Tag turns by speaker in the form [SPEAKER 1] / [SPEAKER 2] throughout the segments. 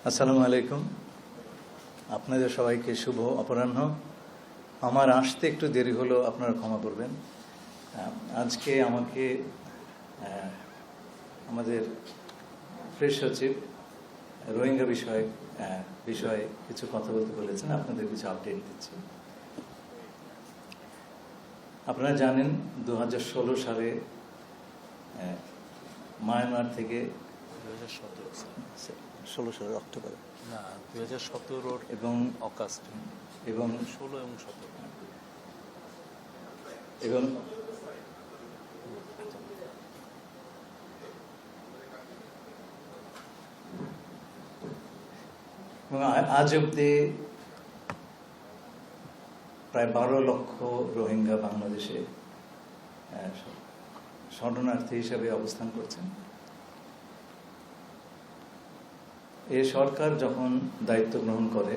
[SPEAKER 1] আসসালামু আলাইকুম। আপনাদের সবাইকে শুভ অপরাহ্ন। আমার আসতে একটু দেরি হলো, আপনারা ক্ষমা করবেন। আজকে আমাকে আমাদের প্রেস সচিব রোহিঙ্গা বিষয়ে কিছু কথা বলতে বলেছেন, আপনাদের কিছু আপডেট দিচ্ছি। আপনারা জানেন 2016 সালে মায়ানমার থেকে 2016 সালের অক্টোবর
[SPEAKER 2] না 2017
[SPEAKER 1] এবং
[SPEAKER 2] অগাস্ট
[SPEAKER 1] এবং
[SPEAKER 2] 16 এবং 17
[SPEAKER 1] এবং আজ অব্দি প্রায় 12 লক্ষ রোহিঙ্গা বাংলাদেশে শরণার্থী হিসেবে অবস্থান করছেন। এই সরকার যখন দায়িত্ব গ্রহণ করে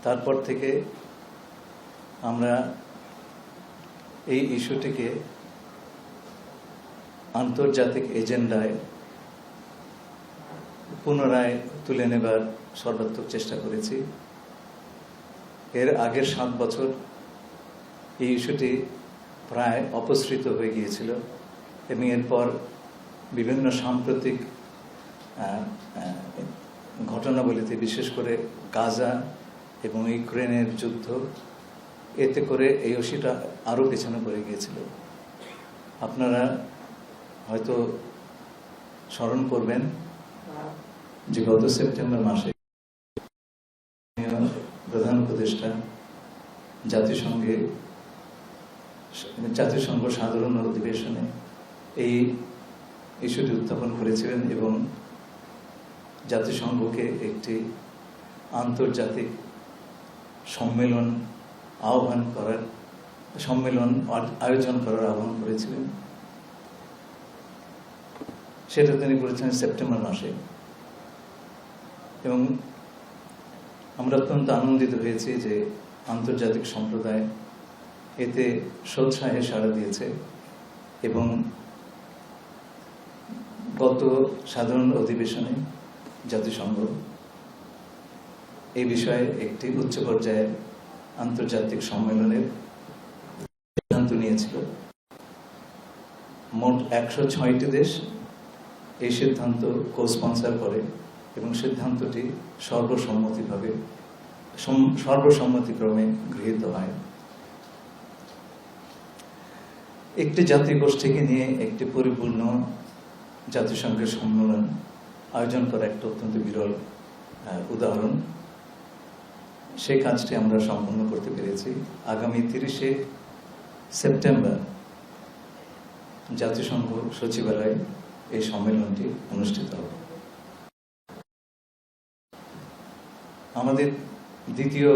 [SPEAKER 1] তারপর থেকে আমরা এই ইস্যুটিকে আন্তর্জাতিক এজেন্ডায় পুনরায় তুলে নেবার সর্বাত্মক চেষ্টা করেছি। এর আগের 7 বছর এই ইস্যুটি প্রায় অপসৃত হয়ে গিয়েছিল এবং এরপর বিভিন্ন সাম্প্রতিক ঘটনাবলিতে, বিশেষ করে গাজা এবং ইউক্রেনের যুদ্ধ, এতে করে এই ইস্যুটা আরও পেছনে পড়ে গিয়েছিল। আপনারা হয়তো স্মরণ করবেন যে গত সেপ্টেম্বর মাসে প্রধান উপদেষ্টা জাতিসংঘ সাধারণ অধিবেশনে এই ইস্যুটি উত্থাপন করেছিলেন এবং জাতিসংঘকে একটি আন্তর্জাতিক সম্মেলন আয়োজন করার আহ্বান করেছিলেন। সেটা তিনি করেছেন সেপ্টেম্বর মাসে এবং আমরা অত্যন্ত আনন্দিত হয়েছি যে আন্তর্জাতিক সম্প্রদায় এতে সোৎসাহে সাড়া দিয়েছে এবং গত সাধারণ অধিবেশনে জাতিসংঘ এই বিষয়ে একটি উচ্চ পর্যায়ের আন্তর্জাতিক সম্মেলনের সিদ্ধান্ত নিয়েছিল। মোট 106টি দেশ এই সিদ্ধান্ত কো-স্পন্সর করে এবং সিদ্ধান্তটি সর্বসম্মতিক্রমে গৃহীত হয়। একটি জাতিগোষ্ঠীকে নিয়ে একটি পরিপূর্ণ জাতিসংঘের সম্মেলন আয়োজন করা একটা অত্যন্ত বিরল উদাহরণ। সেই কাজটি আমরা সম্পন্ন করতে পেরেছি। আগামী 30শে সেপ্টেম্বর জাতিসংঘ সচিবালয়ে এই সম্মেলনটি অনুষ্ঠিত হবে। আমাদের দ্বিতীয়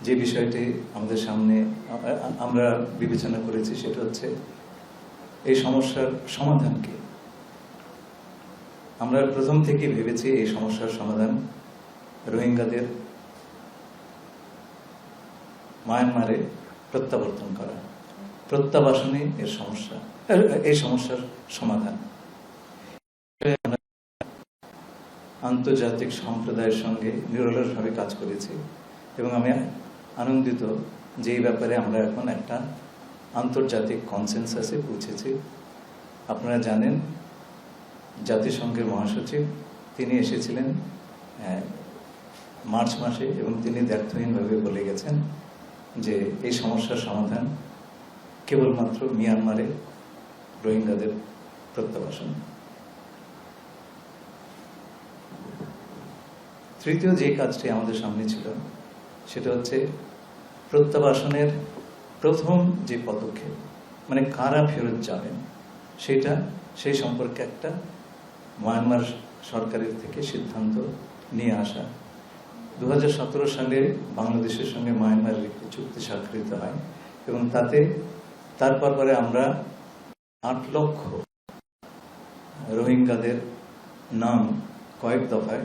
[SPEAKER 1] যে বিষয়টি আমাদের সামনে আমরা বিবেচনা করেছি সেটা হচ্ছে এই সমস্যার সমাধান কি। আমরা প্রথম থেকে ভেবেছি এই সমস্যার সমাধান রোহিঙ্গাদের মায়ানমারে প্রত্যাবর্তন করা, প্রত্যাবাসনই এই সমস্যার সমাধান। আন্তর্জাতিক সম্প্রদায়ের সঙ্গে নিরলসভাবে কাজ করেছি এবং আমি আনন্দিত যে এই ব্যাপারে আমরা এখন একটা আন্তর্জাতিক কনসেনসাসে পৌঁছেছি। আপনারা জানেন জাতিসংঘের মহাসচিব তিনি এসেছিলেন মার্চ মাসে এবং তিনি দ্ব্যর্থহীনভাবে বলে গেছেন যে এই সমস্যার সমাধান কেবলমাত্র মিয়ানমারে রোহিঙ্গাদের প্রত্যাবাসন। তৃতীয় যে কাজটি আমাদের সামনে ছিল সেটা হচ্ছে প্রত্যাবাসনের প্রথম যে পদক্ষেপ, মানে কারা ফেরত যাবেন সেই সম্পর্কে একটা মায়ানমার সরকারের থেকে সিদ্ধান্ত নিয়ে আসা। 2017 সালে বাংলাদেশের সঙ্গে মায়ানমারের একটি চুক্তি স্বাক্ষরিত হয় এবং তারপর আমরা 8 লক্ষ রোহিঙ্গাদের নাম কয়েক দফায়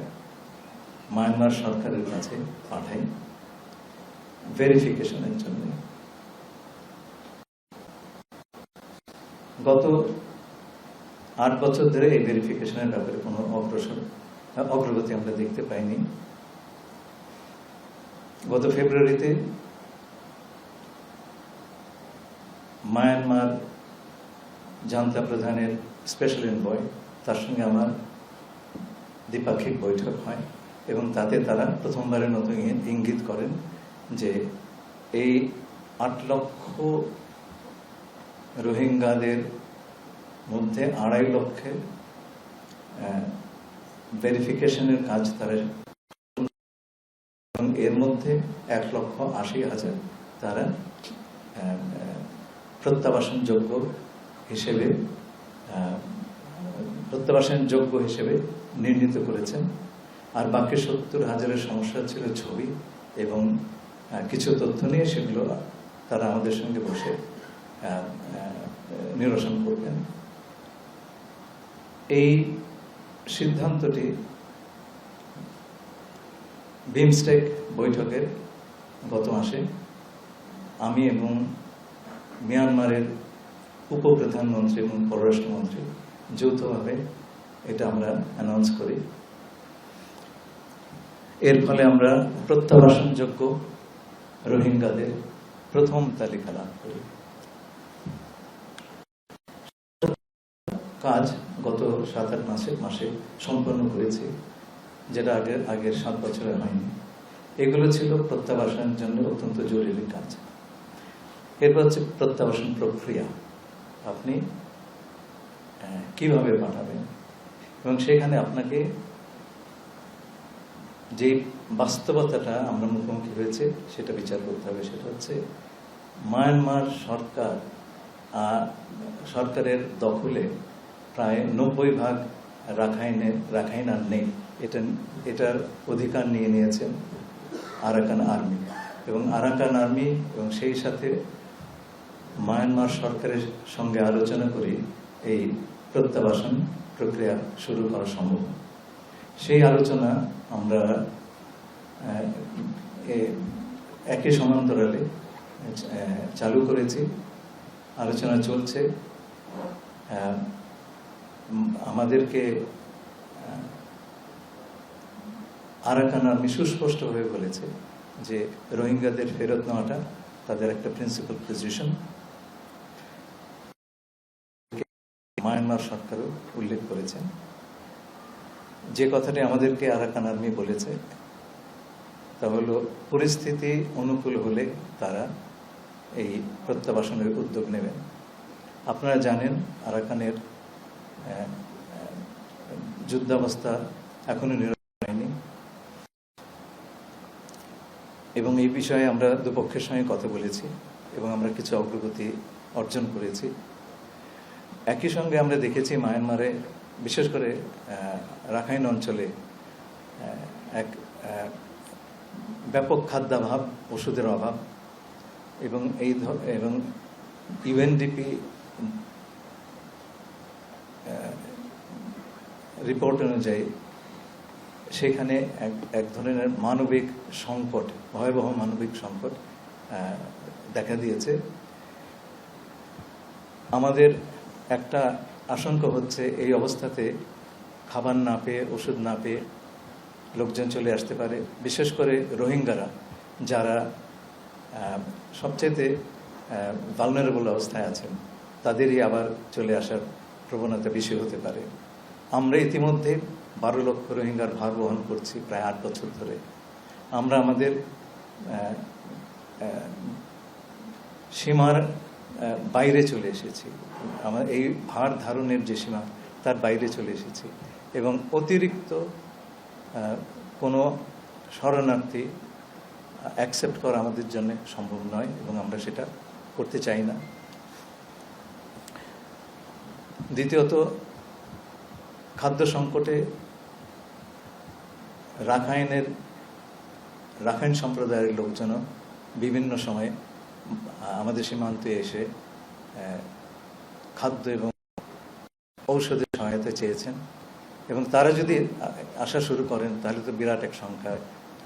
[SPEAKER 1] মায়ানমার সরকারের কাছে পাঠাই ভেরিফিকেশনের জন্য। গত 8 বছর ধরে এই ভেরিফিকেশনের ব্যাপারে কোনো অগ্রগতি আমরা দেখতে পাইনি। গত ফেব্রুয়ারিতে মায়ানমার জান্তা প্রধানের স্পেশাল এনভয়, তার সঙ্গে আমার দ্বিপাক্ষিক বৈঠক হয় এবং তাতে তারা প্রথমবারের মতো ইঙ্গিত করেন যে এই 8 লক্ষ রোহিঙ্গাদের মধ্যে 2.5 লক্ষের ভেরিফিকেশনের কাজ তারা, এবং এর মধ্যে 1,80,000 তারা প্রত্যাবাসনযোগ্য হিসেবে নির্ণীত করেছেন। আর বাকি 70,000-এর সমস্যা ছিল ছবি এবং কিছু তথ্য নিয়ে, সেগুলো তারা আমাদের সঙ্গে বসে নিরসন করবেন। এই সিদ্ধান্তটি বিমস্টেক বৈঠকের গত মাসে আমি এবং মিয়ানমারের উপপ্রধানমন্ত্রী এবং পররাষ্ট্রমন্ত্রী যৌথভাবে এটা আমরা অ্যানাউন্স করি। এর ফলে আমরা প্রত্যাবাসনযোগ্য রোহিঙ্গাদের প্রথম তালিকা লাভ করি। কাজ গত 7-8 মাসে সম্পন্ন করেছি, যেটা আগের 7 বছরে হয়নি। এগুলো ছিল প্রত্যাবাসনের জন্য অত্যন্ত জরুরি কাজ। এরপর হচ্ছে প্রত্যাবাসন প্রক্রিয়া, আপনি কিভাবে পাঠাবেন, এবং সেখানে আপনাকে যে বাস্তবতাটা আমরা মুখোমুখি হয়েছে সেটা বিচার করতে হবে। সেটা হচ্ছে মায়ানমার সরকারের দখলে প্রায় 90% রাখাইন আর নেই। এটার অধিকার নিয়ে নিয়েছেন আরাকান আর্মি, এবং আরাকান আর্মি এবং সেই সাথে মায়ানমার সরকারের সঙ্গে আলোচনা করে এই প্রত্যাবাসন প্রক্রিয়া শুরু করা সম্ভব। সেই আলোচনা আমরা একই সমান্তরালে চালু করেছি, আলোচনা চলছে। আমাদেরকে আরাকান আর্মি সুস্পষ্টভাবে বলেছে যে রোহিঙ্গাদের ফেরত নেওয়াটা তাদের একটা প্রিন্সিপাল পজিশন। মায়ানমার সরকারও উল্লেখ করেছেন। যে কথাটি আমাদেরকে আরাকান আর্মি বলেছে তা হলো, পরিস্থিতি অনুকূল হলে তারা এই প্রত্যাবাসনের উদ্যোগ নেবেন। আপনারা জানেন আরাকানের যুদ্ধাবস্থা এখনো নিরসন হয়নি, এবং এই বিষয়ে আমরা দুপক্ষের সঙ্গে কথা বলেছি এবং আমরা কিছু অগ্রগতি অর্জন করেছি। একই সঙ্গে আমরা দেখেছি মায়ানমারে, বিশেষ করে রাখাইন অঞ্চলে এক ব্যাপক খাদ্যাভাব, ওষুধের অভাব, এবং ইউএনডিপি রিপোর্ট অনুযায়ী সেখানে এক ধরনের মানবিক সংকট, ভয়াবহ মানবিক সংকট দেখা দিয়েছে। আমাদের একটা আশঙ্কা হচ্ছে এই অবস্থাতে খাবার না পেয়ে, ওষুধ না পেয়ে লোকজন চলে আসতে পারে। বিশেষ করে রোহিঙ্গারা, যারা সবচেয়ে ভালনারেবল অবস্থায় আছেন, তাদেরই আবার চলে আসার প্রবণতা বেশি হতে পারে। আমরা ইতিমধ্যে 12 লক্ষ রোহিঙ্গার ভার বহন করছি প্রায় 8 বছর ধরে। আমরা আমাদের সীমার বাইরে চলে এসেছি, আমার এই ভার ধারণের যে সীমা তার বাইরে চলে এসেছি, এবং অতিরিক্ত কোনো শরণার্থী অ্যাকসেপ্ট করা আমাদের জন্য সম্ভব নয়, এবং আমরা সেটা করতে চাই না। দ্বিতীয়ত, খাদ্য সংকটে রাখাইন সম্প্রদায়ের লোকজনও বিভিন্ন সময়ে আমাদের সীমান্তে এসে খাদ্য এবং ঔষধের সহায়তা চেয়েছেন, এবং তারা যদি আসা শুরু করেন তাহলে তো বিরাট এক সংখ্যায়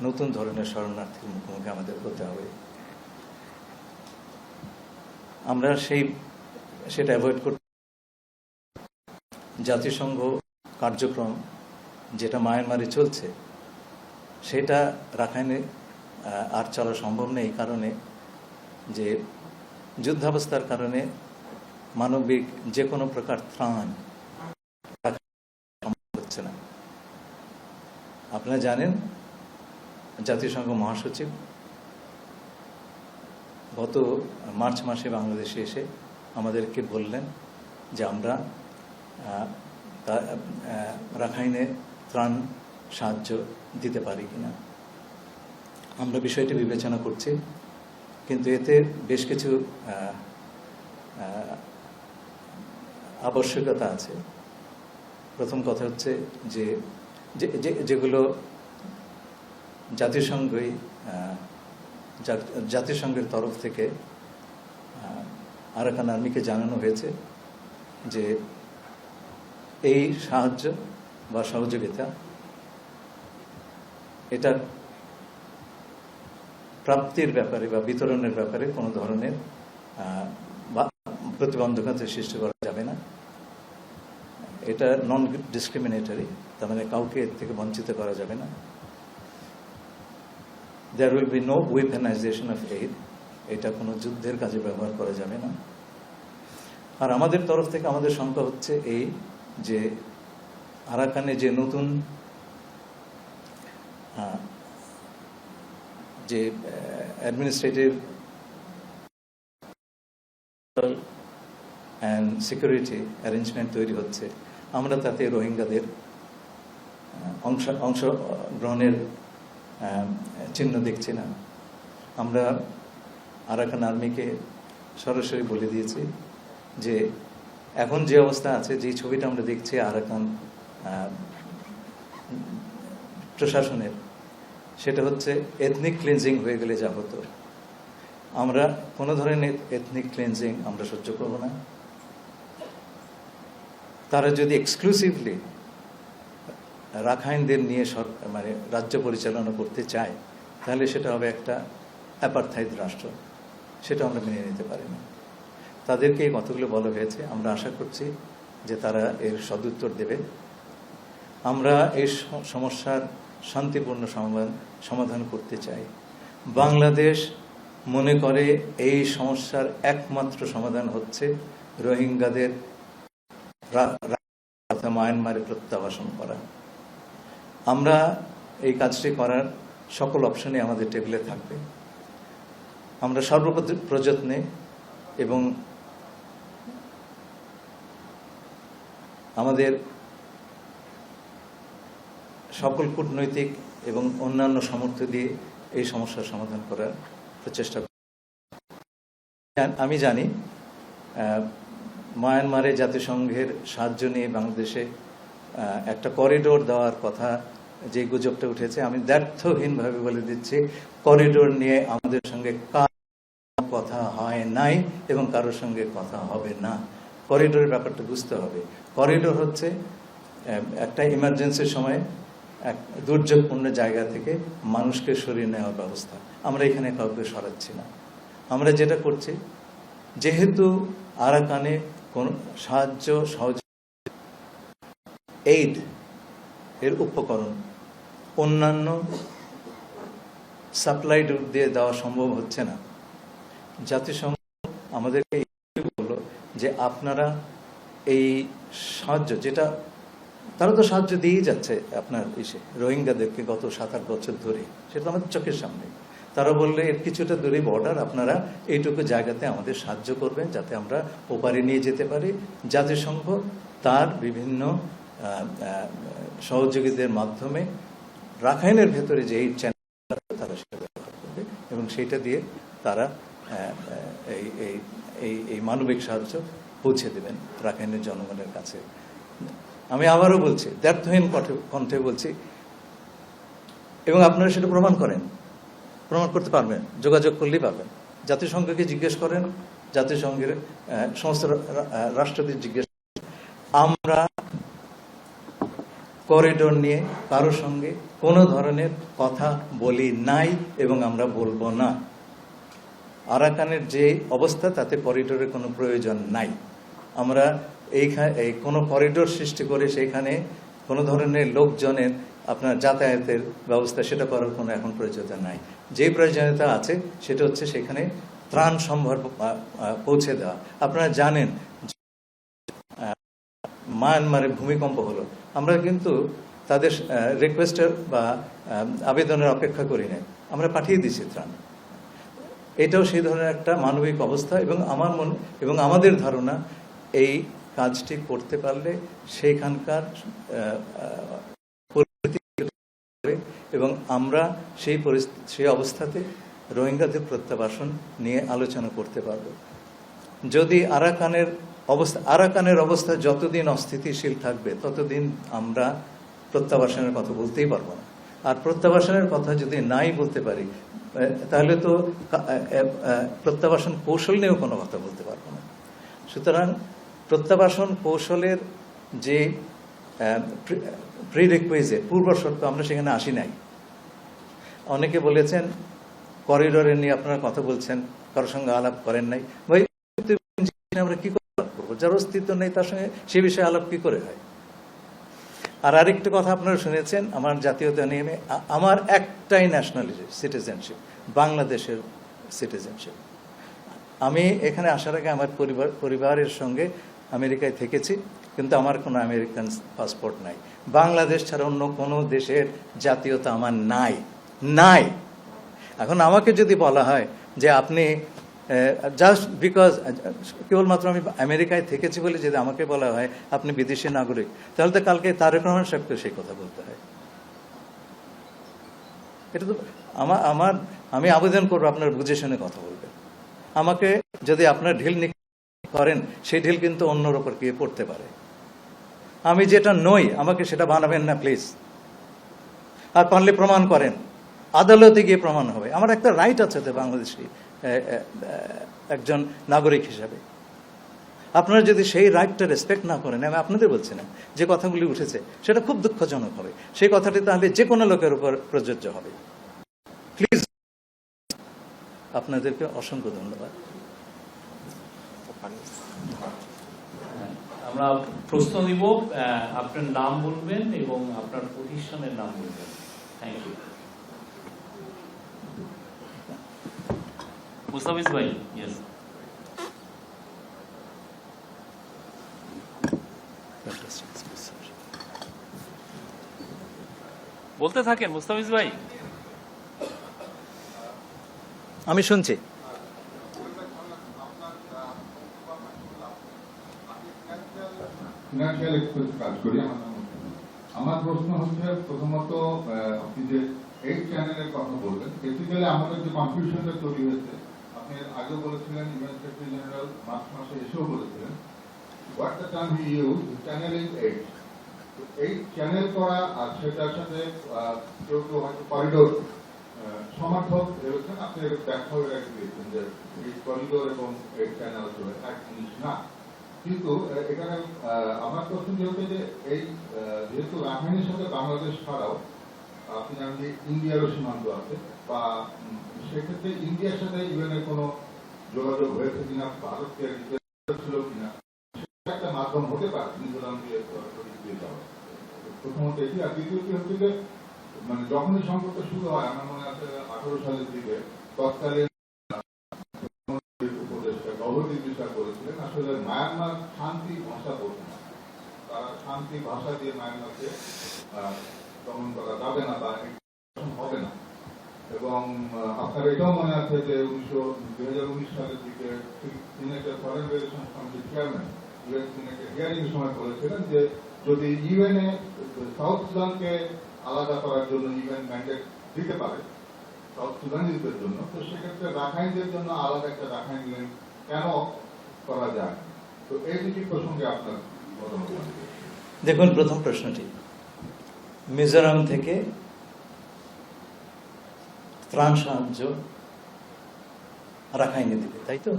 [SPEAKER 1] নতুন ধরনের শরণার্থীর মুখোমুখি আমাদের হতে হবে। আমরা সেটা অ্যাভয়েড করতে, জাতিসংঘ কার্যক্রম যেটা মায়ানমারে চলছে সেটা রাখাইনে আর চলা সম্ভব নেই, এই কারণে যে যুদ্ধাবস্থার কারণে মানবিক যে কোনো প্রকার ত্রাণ হচ্ছে না। আপনারা জানেন জাতিসংঘ মহাসচিব গত মার্চ মাসে বাংলাদেশে এসে আমাদেরকে বললেন যে আমরা রাখাইনে ত্রাণ সাহায্য দিতে পারি কিনা। আমরা বিষয়টি বিবেচনা করছি, কিন্তু এতে বেশ কিছু আবশ্যকতা আছে। প্রথম কথা হচ্ছে যে যেগুলো জাতিসংঘের তরফ থেকে আরাকান আর্মিকে জানানো হয়েছে যে এই সাহায্য বা সহযোগিতা এটার প্রাপ্তির ব্যাপারে বা বিতরণের ব্যাপারে কোনো ধরনের প্রতিবন্ধকতা সৃষ্টি করা যাবে না। এটা নন ডিসক্রিমিনেটরি, তার মানে কাউকে এর থেকে বঞ্চিত করা যাবে না। There will be no weaponization of aid, এটা কোনো যুদ্ধের কাজে ব্যবহার করা যাবে না। আর আমাদের তরফ থেকে আমাদের শঙ্কা হচ্ছে এই যে আরাকানে যে নতুন যে অ্যাডমিনিস্ট্রেটিভ অ্যান্ড সিকিউরিটি অ্যারেঞ্জমেন্ট তৈরি হচ্ছে, আমরা তাতে রোহিঙ্গাদের অংশগ্রহণের চিহ্ন দেখছি না। আমরা আরাকান আর্মিকে সরাসরি বলে দিয়েছি যে এখন যে অবস্থা আছে, যে ছবিটা আমরা দেখছি আরাকান প্রশাসনের, সেটা হচ্ছে এথনিক ক্লিনজিং হয়ে গেলে যা হতো। আমরা কোনো ধরনের এথনিক ক্লিনজিং আমরা সহ্য করব না। তারা যদি এক্সক্লুসিভলি রাখাইনদের নিয়ে মানে রাজ্য পরিচালনা করতে চায়, তাহলে সেটা হবে একটা অ্যাপারথাইড রাষ্ট্র, সেটা আমরা মেনে নিতে পারি না। তাদেরকে এই কথাগুলো বলা হয়েছে, আমরা আশা করছি যে তারা এর সদুত্তর দেবে। আমরা এই সমস্যার শান্তিপূর্ণ সমাধান করতে চাই। বাংলাদেশ মনে করে এই সমস্যার একমাত্র সমাধান হচ্ছে রোহিঙ্গাদের মায়ানমারে প্রত্যাবাসন করা। আমরা এই কাজটি করার সকল অপশনে আমাদের টেবিলে থাকবে। আমরা সর্বপ্রযত্নে এবং আমাদের সকল কূটনৈতিক এবং অন্যান্য সামর্থ্য দিয়ে এই সমস্যার সমাধান করার প্রচেষ্টা করি। আমি জানি মায়ানমারে জাতিসংঘের সাহায্য নিয়ে বাংলাদেশে একটা করিডোর দেওয়ার কথা যে গুজবটা উঠেছে, আমি দ্ব্যর্থহীনভাবে বলে দিচ্ছি, করিডোর নিয়ে আমাদের সঙ্গে কথা হয় নাই এবং কারোর সঙ্গে কথা হবে না। করিডোরের ব্যাপারটা বুঝতে হবে। করিডোর হচ্ছে একটা ইমার্জেন্সির সময় এক দুর্যোগপূর্ণ জায়গা থেকে মানুষকে সরিয়ে নেওয়ার ব্যবস্থা। আমরা এখানে কাউকে সরাচ্ছি না। আমরা যেটা করছি, যেহেতু আরাকানে কোন সাহায্য সহযোগিতা এইড এর উপকরণ অন্যান্য সাপ্লাই রুট দিয়ে দেওয়া সম্ভব হচ্ছে না, জাতিসংঘ আমাদেরকে বলল যে আপনারা এই সাহায্য, যেটা তারা তো সাহায্য দিয়েই যাচ্ছে আপনার রোহিঙ্গাদেরকে গত 7-8 বছর ধরে, সেটা আমাদের চোখের সামনে। তারা বললে এর কিছুটা দূরে বর্ডার, আপনারা এইটুকু জায়গাতে আমাদের সাহায্য করবেন যাতে আমরা ওপারে নিয়ে যেতে পারি। জাতিসংঘ তার বিভিন্ন সহযোগীদের মাধ্যমে রাখাইনের ভেতরে যে এই চ্যানেল তারা সেটা ব্যবহার করবে এবং সেইটা দিয়ে তারা এই মানবিক সাহায্য পৌঁছে দেবেন রাখাইনের জনগণের কাছে। আমি আবারও বলছি, দ্ব্যর্থহীন কণ্ঠে বলছি, এবং আপনারা সেটা প্রমাণ করতে পারবেন, যোগাযোগ করলেই পাবেন। জাতিসংঘকে জিজ্ঞেস করেন, জাতিসংঘের সমস্ত রাষ্ট্রদের জিজ্ঞেস করেন। আমরা করিডোর নিয়ে কারোর সঙ্গে কোনো ধরনের কথা বলি নাই এবং আমরা বলবো না। আরাকানের যে অবস্থা, তাতে করিডোরের কোনো প্রয়োজন নাই। আমরা এই কোনো করিডোর সৃষ্টি করে সেইখানে কোনো ধরনের লোকজনের আপনার যাতায়াতের ব্যবস্থা সেটা করার কোনো এখন প্রয়োজনীয়তা নাই। যে প্রয়োজনীয়তা আছে সেটা হচ্ছে সেখানে ত্রাণ সম্ভার পৌঁছে দেওয়া। আপনারা জানেন মায়ানমারে ভূমিকম্প হলো, আমরা কিন্তু তাদের রিকোয়েস্টের বা আবেদনের অপেক্ষা করি নাই, আমরা পাঠিয়ে দিয়েছি ত্রাণ। এটাও সেই ধরনের একটা মানবিক অবস্থা এবং আমাদের ধারণা এই কাজটি করতে পারলে সেইখানকার এবং আমরা সেই অবস্থাতে রোহিঙ্গাদের প্রত্যাবাসন নিয়ে আলোচনা করতে পারব। যদি আরাকানের অবস্থা যতদিন অস্থিতিশীল থাকবে ততদিন আমরা প্রত্যাবাসনের কথা বলতেই পারবো না। আর প্রত্যাবাসনের কথা যদি নাই বলতে পারি তাহলে তো প্রত্যাবাসন কৌশল নিয়েও কোনো কথা বলতে পারবো না। সুতরাং প্রত্যাবাসন কৌশলের যে প্রিরিকুইজিট পূর্ব শর্ত আমরা সেখানে আসি নাই। অনেকে বলেছেন করিডোরে নিয়ে আপনারা কথা বলছেন, কারোর সঙ্গে আলাপ করেন নাই। ভাই আমরা কি করে আলাপ করবো? যার অস্তিত্ব নেই তার সঙ্গে সে বিষয়ে আলাপ কি করে হয়? আর আরেকটা কথা আপনারা শুনেছেন আমার জাতীয়তা নিয়ে, আমার একটাই ন্যাশনালিটি সিটিজেনশিপ, বাংলাদেশের সিটিজেনশিপ। আমি এখানে আসার আগে আমার পরিবারের সঙ্গে আমেরিকায় থেকেছি, কিন্তু আমার কোনো আমেরিকান পাসপোর্ট নাই। বাংলাদেশ ছাড়া অন্য কোনো দেশের জাতীয়তা আমার নাই। এখন আমাকে যদি বলা হয় যে আপনি জাস্ট বিকজ কেবলমাত্র আমি আমেরিকায় থেকেছি বলে যদি আমাকে বলা হয় আপনি বিদেশি নাগরিক, তাহলে তো কালকে তারেক রহমান সাহেবকে সেই কথা বলতে হয়। এটা তো আমি আবেদন করবো আপনার বুঝে শুনে কথা বলবেন। আমাকে যদি আপনার ঢিল করেন সেই ঢিল কিন্তু অন্যর ওপর গিয়ে পড়তে পারে। আমি যেটা নই আমাকে সেটা বানাবেন না প্লিজ। আর পারলে প্রমাণ করেন, আদালতে গিয়ে প্রমাণ হবে। আমার একটা রাইট আছে তো বাংলাদেশি একজন নাগরিক হিসাবে। আপনারা যদি সেই রাইটটা রেসপেক্ট না করেন, আমি আপনাদের বলছি না, যে কথাগুলি উঠেছে সেটা খুব দুঃখজনক হবে। সেই কথাটি তাহলে যে কোনো লোকের উপর প্রযোজ্য হবে। প্লিজ, আপনাদেরকে অসংখ্য ধন্যবাদ।
[SPEAKER 3] আমরা প্রশ্ন দিব, আপনার নাম বলবেন এবং আপনার প্রতিষ্ঠানের নাম বলবেন। Thank you. মুস্তাফিজ ভাই, ইয়েস। বলতে থাকেন মুস্তাফিজ ভাই।
[SPEAKER 1] আমি শুনছি।
[SPEAKER 4] ফিনান্সিয়াল এক্সপ্রেস কাজ করি। আমার প্রশ্ন হচ্ছে, প্রথমত আপনি যে 8 চ্যানেলের কথা বললেন, বেসিক্যালি আমাদের যে কনফিউশনটা তৈরি হয়েছে, আপনি আগেও বলেছিলেন, ইউএন সেক্রেটারি জেনারেল মার্চ মাসে এসেও বলেছিলেন, what the term he use channelling 8। তো 8 চ্যানেল করা আর সেটার সাথে কেউ কেউ হয়তো করিডোর সমর্থক ভেবেছেন, আপনি ব্যাখ্যা দিয়েছেন যে এই করিডোর এবং 8 চ্যানেল আসলে এক জিনিস না। কিন্তু এখানে আমার প্রশ্ন হচ্ছে যে এই যেহেতু রাখাইনের সাথে বাংলাদেশ ছাড়াও আপনি জানেন যে ইন্ডিয়ারও সীমান্ত আছে, বা সেক্ষেত্রে ইন্ডিয়ার সাথে ইউএনের কোনো যোগাযোগ হয়েছে কিনা, ভারতকে ছিল কিনা, সেটা একটা মাধ্যম হতে পারে মিজোরাম দিয়ে যাওয়া। প্রথমত এটি। আর দ্বিতীয়টি হচ্ছে যে মানে যখনই সম্পর্ক শুরু হয়, আমার মনে আছে 18 সালের দিকে তৎকালীন বলেছিলেন আসলে মায়ানমার শান্তি ভাষা বলছে না, তারা শান্তি ভাষা দিয়ে মায়ানমারকে দমন করা যাবে না বা হবে না। এবং আপনার এটাও মনে আছে যে 2019 সালের দিকে সিনেটের ফরেন রিলেশন কমিটির চেয়ারম্যান ইউএন সিনেটের হিয়ারিং এর সময় বলেছিলেন যে যদি ইউএনএ সাউথ সুদানকে আলাদা করার জন্য ইউএন ম্যান্ডেট দিতে পারে সাউথ সুদানিজদের জন্য, তো সেক্ষেত্রে রাখাইনদের জন্য আলাদা একটা রাখাইন ইউএন কেন করা যায়? তো এই দুটি প্রসঙ্গে আপনার মতামত।
[SPEAKER 1] দেখুন, প্রথম প্রশ্নটি, মিজোরাম থেকে ত্রাণ সাহায্য রাখাইনে দিবে, তাই তো?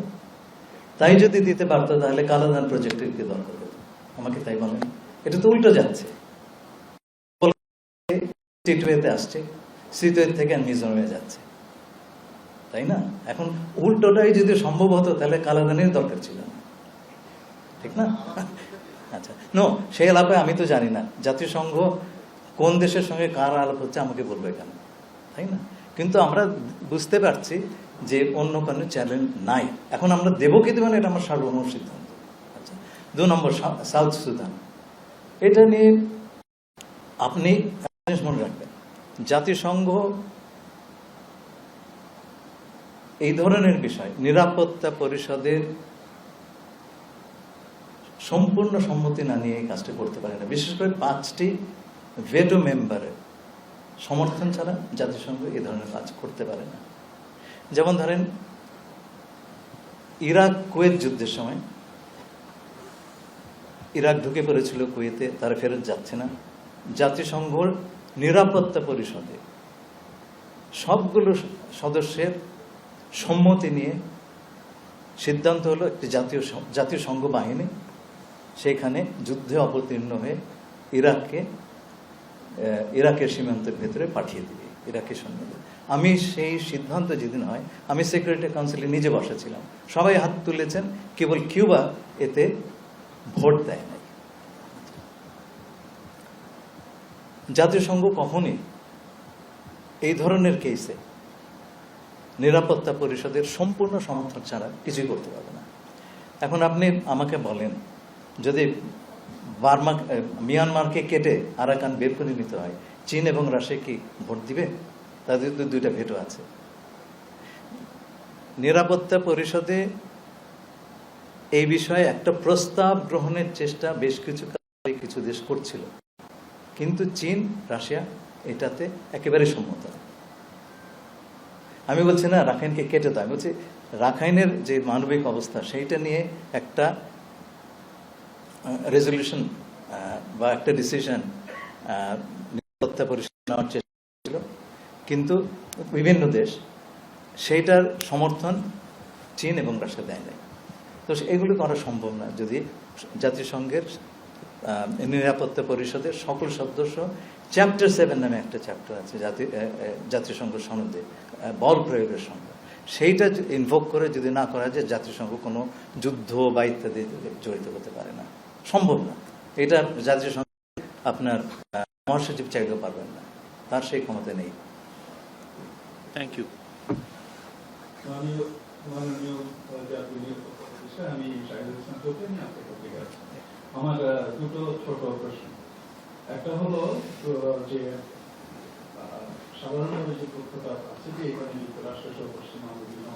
[SPEAKER 1] তাই যদি দিতে পারতো তাহলে কালাদান প্রজেক্টের কি দরকার হতো? আমাকে তাই বলেন। এটা তো উল্টো যাচ্ছে। সিটওয়েতে আসছে, সিটওয়ে থেকে মিজোরামে যাচ্ছে, তাই না? এখন উল্টোটাই যদি সম্ভব হতো তাহলে কালাদানের দরকার ছিল না, ঠিক না? আচ্ছা, নো, সেই আলাপে আমি তো জানি না জাতিসংঘ কোন দেশের সঙ্গে কার আলাপ হচ্ছে আমাকে বলবে কেন, তাই না? কিন্তু আমরা বুঝতে পারছি যে অন্য কোনো চ্যালেঞ্জ নাই। এখন আমরা দেবো কি দেবো না এটা আমার সার্বভৌম সিদ্ধান্ত। আচ্ছা, 2 নম্বর সাউথ সুদান, এটা নিয়ে আপনি একটা জিনিস মনে রাখবেন, জাতিসংঘ এই ধরনের বিষয় নিরাপত্তা পরিষদের সম্পূর্ণ সম্মতি না নিয়ে এই কাজটা করতে পারে না। বিশেষ করে 5টি ভেটো মেম্বারের সমর্থন ছাড়া জাতিসংঘ এই ধরনের কাজ করতে পারে না। যেমন ধরেন ইরাক কুয়েত যুদ্ধের সময় ইরাক ঢুকে পড়েছিল কুয়েতে, তারা ফেরত যাচ্ছে না। জাতিসংঘর নিরাপত্তা পরিষদে সবগুলো সদস্যের সম্মতি নিয়ে সিদ্ধান্ত হলো একটি জাতীয় সংঘ বাহিনী সেখানে যুদ্ধে অবতীর্ণ হয়ে ইরাকের সীমান্তের ভেতরে পাঠিয়ে দিবে ইরাকের সৈন্যদের। আমি সেই সিদ্ধান্ত যেদিন হয়, আমি সিকিউরিটি কাউন্সিলে নিজে বসেছিলাম, সবাই হাত তুলেছেন, কেবল কিউবা এতে ভোট দেয় নাই। জাতিসংঘ কখনই এই ধরনের কেসে নিরাপত্তা পরিষদের সম্পূর্ণ সমর্থন ছাড়া কিছুই করতে পারবে না। এখন আপনি আমাকে বলেন, যদি মিয়ানমারকে কেটে আরাকান বের করে নিতে হয়, চীন এবং রাশিয়া কি ভোট দিবে? তাদের তো 2টা ভেটো আছে। নিরাপত্তা পরিষদে এই বিষয়ে একটা প্রস্তাব গ্রহণের চেষ্টা বেশ কিছু দেশ করছিল, কিন্তু চীন রাশিয়া এটাতে একেবারে সম্মত। আমি বলছি না রাখাইনকে কেটে দাও, আমি বলছি রাখাইনের যে মানবিক অবস্থা সেইটা নিয়ে একটা রেজলিউশন বা একটা ডিসিশন নিরাপত্তা পরিষদ নেওয়ার চেষ্টা ছিল, কিন্তু বিভিন্ন দেশ সেইটার সমর্থন চীন এবং রাশিয়া দেয় নাই। তো এগুলো করা সম্ভব না যদি জাতিসংঘের নিরাপত্তা পরিষদের সকল সদস্য চ্যাপ্টার 7 নামে একটা চ্যাপ্টার আছে জাতিসংঘ সনদে বল প্রয়োগের সঙ্গে, সেইটা ইনভোক করে যদি না করা যায় জাতিসংঘ কোনো যুদ্ধ বা ইত্যাদি জড়িত হতে পারে না, সম্ভব না। এটা জাতিসংঘ আপনার মহাসচিব চাইলেও পারবেন না, তার সেই ক্ষমতা নেই।
[SPEAKER 2] Thank you.
[SPEAKER 5] আমার 2টো ছোট প্রশ্ন। একটা হলো যে সাধারণভাবে যে তথ্যটা আছে যে এখানে যুক্তরাষ্ট্র সহ পশ্চিমা বিভিন্ন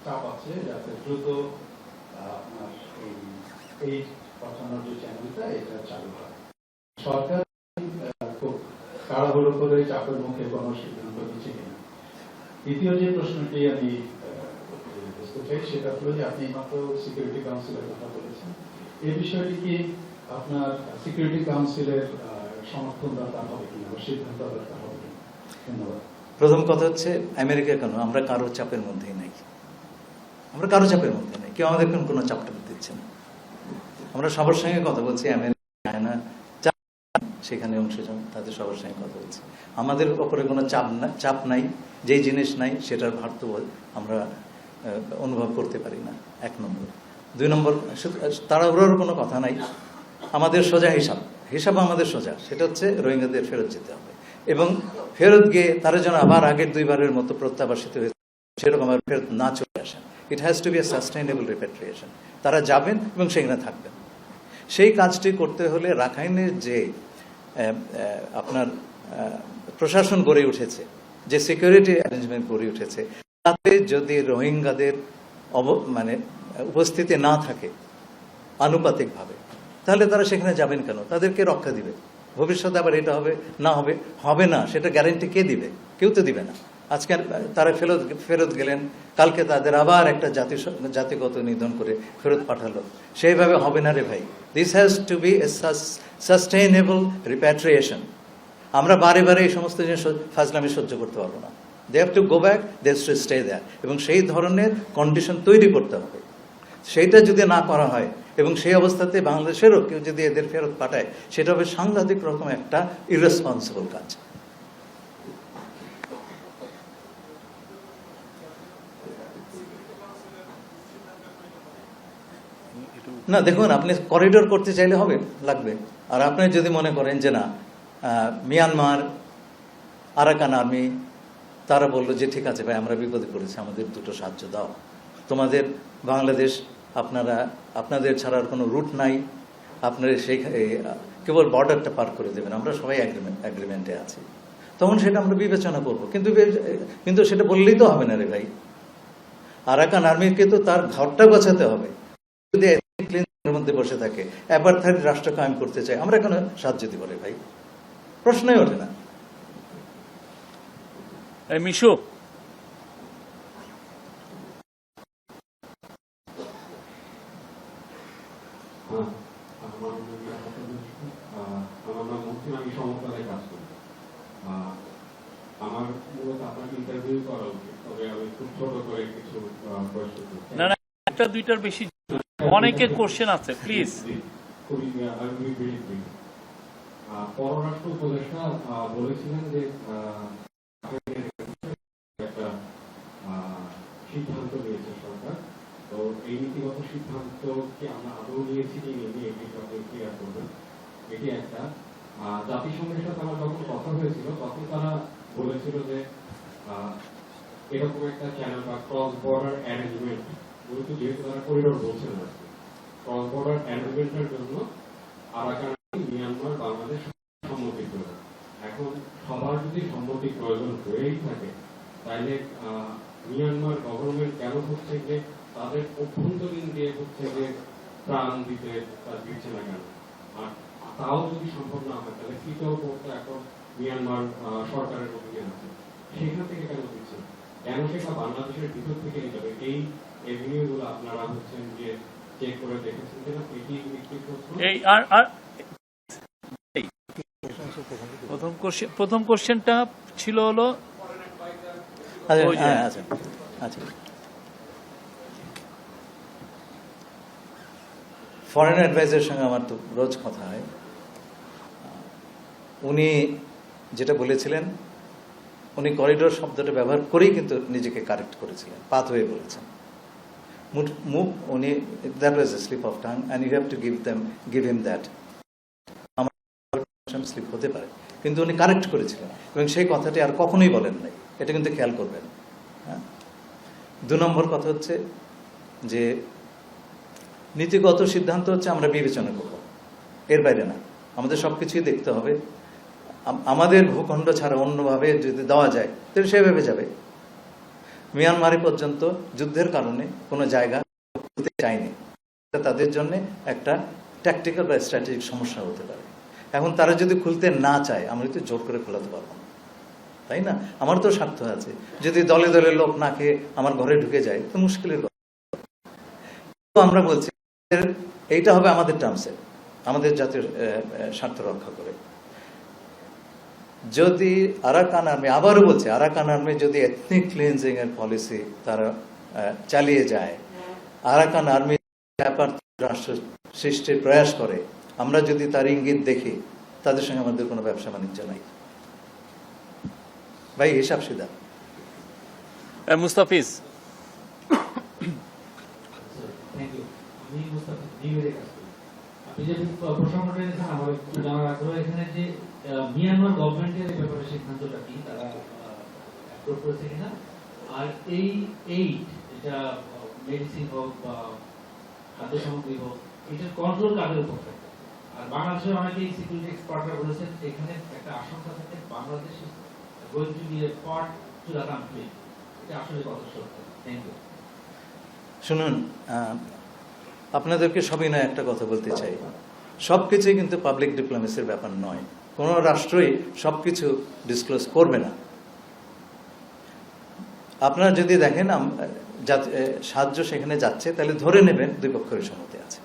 [SPEAKER 5] চাপ আছে যাতে দ্রুত আপনার এই পাঠানোর যে চ্যানেলটা এটা চালু হয়। সরকার খুব তাড়াহুড়ো করে চাপের মুখে কোনো সিদ্ধান্ত নিচ্ছে কিনা। দ্বিতীয় যে প্রশ্নটি আমি বুঝতে চাই সেটা হলো যে আপনি মাত্র সিকিউরিটি কাউন্সিলের কথা বলেছেন, এই বিষয়টি কি আপনার সিকিউরিটি কাউন্সিলের সমর্থন দরকার হবে কিনা বা সিদ্ধান্ত দরকার হবে কিনা? ধন্যবাদ।
[SPEAKER 1] প্রথম কথা হচ্ছে আমেরিকা কেন, আমরা কারো চাপের মধ্যেই নাই, আমরা কারো চাপের মধ্যে নেই, কেউ আমাদের কোনো চাপটা দিচ্ছে না। আমরা সবার সঙ্গে কথা বলছি, আমেরিকা চায়না সেখানে অংশীজন তাদের সবার সঙ্গে কথা বলছি, আমাদের ওপরে কোনো চাপ নাই, যেই জিনিস নাই সেটার ভার তো আমরা অনুভব করতে পারি না, 1 নম্বর। 2 নম্বর, তাড়াহুড়োর কোনো কথা নাই, আমাদের সোজা হিসাব আমাদের সোজা, সেটা হচ্ছে রোহিঙ্গাদের ফেরত যেতে হবে এবং ফেরত গিয়ে তারা যেন আবার আগের 2বারের মতো প্রত্যাবাসিত হয়েছে সেরকম আর ফেরত না চলে আসেন। It has to be a sustainable repatriation. তারা যাবেন এবং সেখানে থাকবেন। সেই কাজটি করতে হলে রাখাইনের যে আপনার প্রশাসন গড়ে উঠেছে, যে সিকিউরিটি অ্যারেঞ্জমেন্ট গড়ে উঠেছে, তাতে যদি রোহিঙ্গাদের উপস্থিতি না থাকে আনুপাতিকভাবে, তাহলে তারা সেখানে যাবেন কেন? তাদেরকে রক্ষা দিবে। ভবিষ্যতে আবার এটা হবে না সেটা গ্যারান্টি কে দিবে? কেউ তো দিবে না। আজকে তারা ফেরত গেলেন, কালকে তাদের আবার একটা জাতিগত নিধন করে ফেরত পাঠালো, সেইভাবে হবে না রে ভাই। This has to be a sustainable repatriation. আমরা বারে এই সমস্ত জিনিস ফাজলামি সহ্য করতে পারবো না। They have to go back, they have to stay there, এবং সেই ধরনের কন্ডিশন তৈরি করতে হবে। সেইটা যদি না করা হয় এবং সেই অবস্থাতে বাংলাদেশেরও কেউ যদি এদের ফেরত পাঠায়, সেটা হবে সাংঘাতিক রকম একটা ইরেসপন্সিবল কাজ।
[SPEAKER 2] একটু
[SPEAKER 1] না দেখুন, আপনি করিডোর করতে চাইলে হবে, লাগবে। আর আপনি যদি মনে করেন যে না, মিয়ানমার আরাকান আর্মি তারা বললো যে ঠিক আছে ভাই, আমরা বিপদে পড়েছি, আমাদের দুটো সাহায্য দাও, তোমাদের বাংলাদেশ আপনাদের ছাড়ার কোনো রুট নাই, আপনারা সেই কেবল বর্ডারটা পার করে দেবেন, আমরা সবাই অ্যাগ্রিমেন্টে আছি, তখন সেটা আমরা বিবেচনা করব। কিন্তু সেটা বললেই তো হবে না রে ভাই। আরাকান আর্মিকে তো তার ঘরটা গোছাতে হবে। যদি মধ্যে বসে থাকে, অ্যাপারথাইড রাষ্ট্র কায়েম করতে চায়, আমরা কেন সাহায্য দিব রে ভাই? প্রশ্নই ওঠে না।
[SPEAKER 2] মিশু,
[SPEAKER 6] আমার নাম মুহসিন, আমি সমতলায় কাজ করি। আমার মূলত আপনাকে ইন্টারভিউ করা উচিত, তবে আমি খুব ছোট করে কিছু প্রশ্ন করছি।
[SPEAKER 2] না না, একটা দুইটার বেশি, অনেকের কোশ্চেন আছে, প্লিজ।
[SPEAKER 6] খুবই পররাষ্ট্র উপদেষ্টা বলেছিলেন যে একটা সিদ্ধান্ত নিয়েছে সরকার, তো এই নীতিগত সিদ্ধান্ত কি আমরা আদৌ নিয়েছি কি নিয়ে এটি আপনি ক্লিয়ার করবেন। এটি একটা। জাতিসংঘের সাথে আমার যখন কথা হয়েছিল তখন তারা বলেছিল যে এরকম একটা চ্যানেল বা ক্রস বর্ডার অ্যারেঞ্জমেন্ট, মূলত যেহেতু তারা করিডোর বলছেন না, ক্রস বর্ডার অ্যারেঞ্জমেন্টের জন্য আরাকান, মিয়ানমার, বাংলাদেশ সম্মতি প্রয়োজন। এখন সবার যদি সম্মতি প্রয়োজন হয়েই থাকে, তাহলে মিয়ানমার গভর্নমেন্ট কেন হচ্ছে যে তাদের অভ্যন্তরীণ দিয়ে হচ্ছে যে প্রাণ দিচ্ছে না কেন? আর তাও যদি সম্ভব না হয়, তাহলে তৃতীয় পক্ষে এখন মিয়ানমার সরকারের অভিযান আছে, সেখান থেকে কেন দিচ্ছে? কেন সেটা বাংলাদেশের ভিতর থেকে নিতে হবে? এই এভিনিউ গুলো আপনারা হচ্ছেন যে চেক করে দেখেছেন কিনা, এটি একটি প্রশ্ন।
[SPEAKER 2] এই আর প্রথম কোশ্চেনটা ছিল হলো
[SPEAKER 1] আচ্ছা, ফরেন অ্যাডভাইজারের সঙ্গে আমার তো রোজ কথা হয়। উনি যেটা বলেছিলেন, উনি করিডোর শব্দটা ব্যবহার করেই কিন্তু নিজেকে কারেক্ট করেছিলেন, পাথওয়ে বলেছেন। মুভ, উনি that was a slip of tongue and you have to give him that. আমার স্লিপ হতে পারে, কিন্তু উনি কারেক্ট করেছিলেন এবং সেই কথাটি আর কখনোই বলেন নাই, এটা কিন্তু খেয়াল করবেন। হ্যাঁ, 2 নম্বর কথা হচ্ছে যে নীতিগত সিদ্ধান্ত হচ্ছে আমরা বিবেচনা করব, এর বাইরে না। আমাদের সবকিছুই দেখতে হবে। আমাদের ভূখণ্ড ছাড়া অন্যভাবে যদি দেওয়া যায় তাহলে সেভাবে যাবে। মিয়ানমারে পর্যন্ত যুদ্ধের কারণে কোনো জায়গা খুলতে চায়নি, তাদের জন্য একটা ট্যাকটিক্যাল বা স্ট্র্যাটেজিক সমস্যা হতে পারে। এখন তারা যদি খুলতে না চায়, আমরা তো জোর করে খোলাতে পারবো না, তাই না? আমার তো স্বার্থ আছে। যদি দলে দলে লোক না খেয়ে আমার ঘরে ঢুকে যায় তো মুশকিলের কথা। আমরা বলছি এইটা হবে আমাদের টার্মসে, আমাদের জাতীয় স্বার্থ রক্ষা করে। যদি আরাকান আর্মি, আবারও বলছে, আরাকান আর্মি যদি এথনিক ক্লিনজিং এর পলিসি তারা চালিয়ে যায়, আরাকান আর্মি রাষ্ট্র সৃষ্টির প্রয়াস করে, আমরা যদি তার ইঙ্গিত দেখি, তাদের সঙ্গে আমাদের কোনো ব্যবসা বাণিজ্য নাই ভাই, হিসাব সিধা।
[SPEAKER 2] মুস্তাফিজ।
[SPEAKER 7] আপনি যে প্রসঙ্গটা এনেছেন, আমার একটু জানার আগ্রহ এখানে যে মিয়ানমার গভর্নমেন্টের এই ব্যাপারে সিদ্ধান্তটা কি, তারা অ্যাপ্রুভ করেছে কিনা, আর এই এটা মেডিসিন হোক বা খাদ্য সামগ্রী হোক, এটার কন্ট্রোল কাদের উপর থাকে? আর বাংলাদেশের অনেকেই সিকিউরিটি এক্সপার্টরা বলেছেন এখানে একটা আশঙ্কা থাকে Bangladesh going to be a part to the conflict. এটা আসলে কত সত্য? Thank you.
[SPEAKER 1] শুনুন, আপনাদেরকে সবিনয় একটা কথা বলতে চাই, সবকিছুই কিন্তু পাবলিক ডিপ্লোমেসির ব্যাপার নয়। কোনো রাষ্ট্রই সবকিছু ডিসক্লোজ করবে না। আপনারা যদি দেখেন সাহায্য সেখানে যাচ্ছে, তাহলে ধরে নেবেন দুই পক্ষের সম্মতি আছে,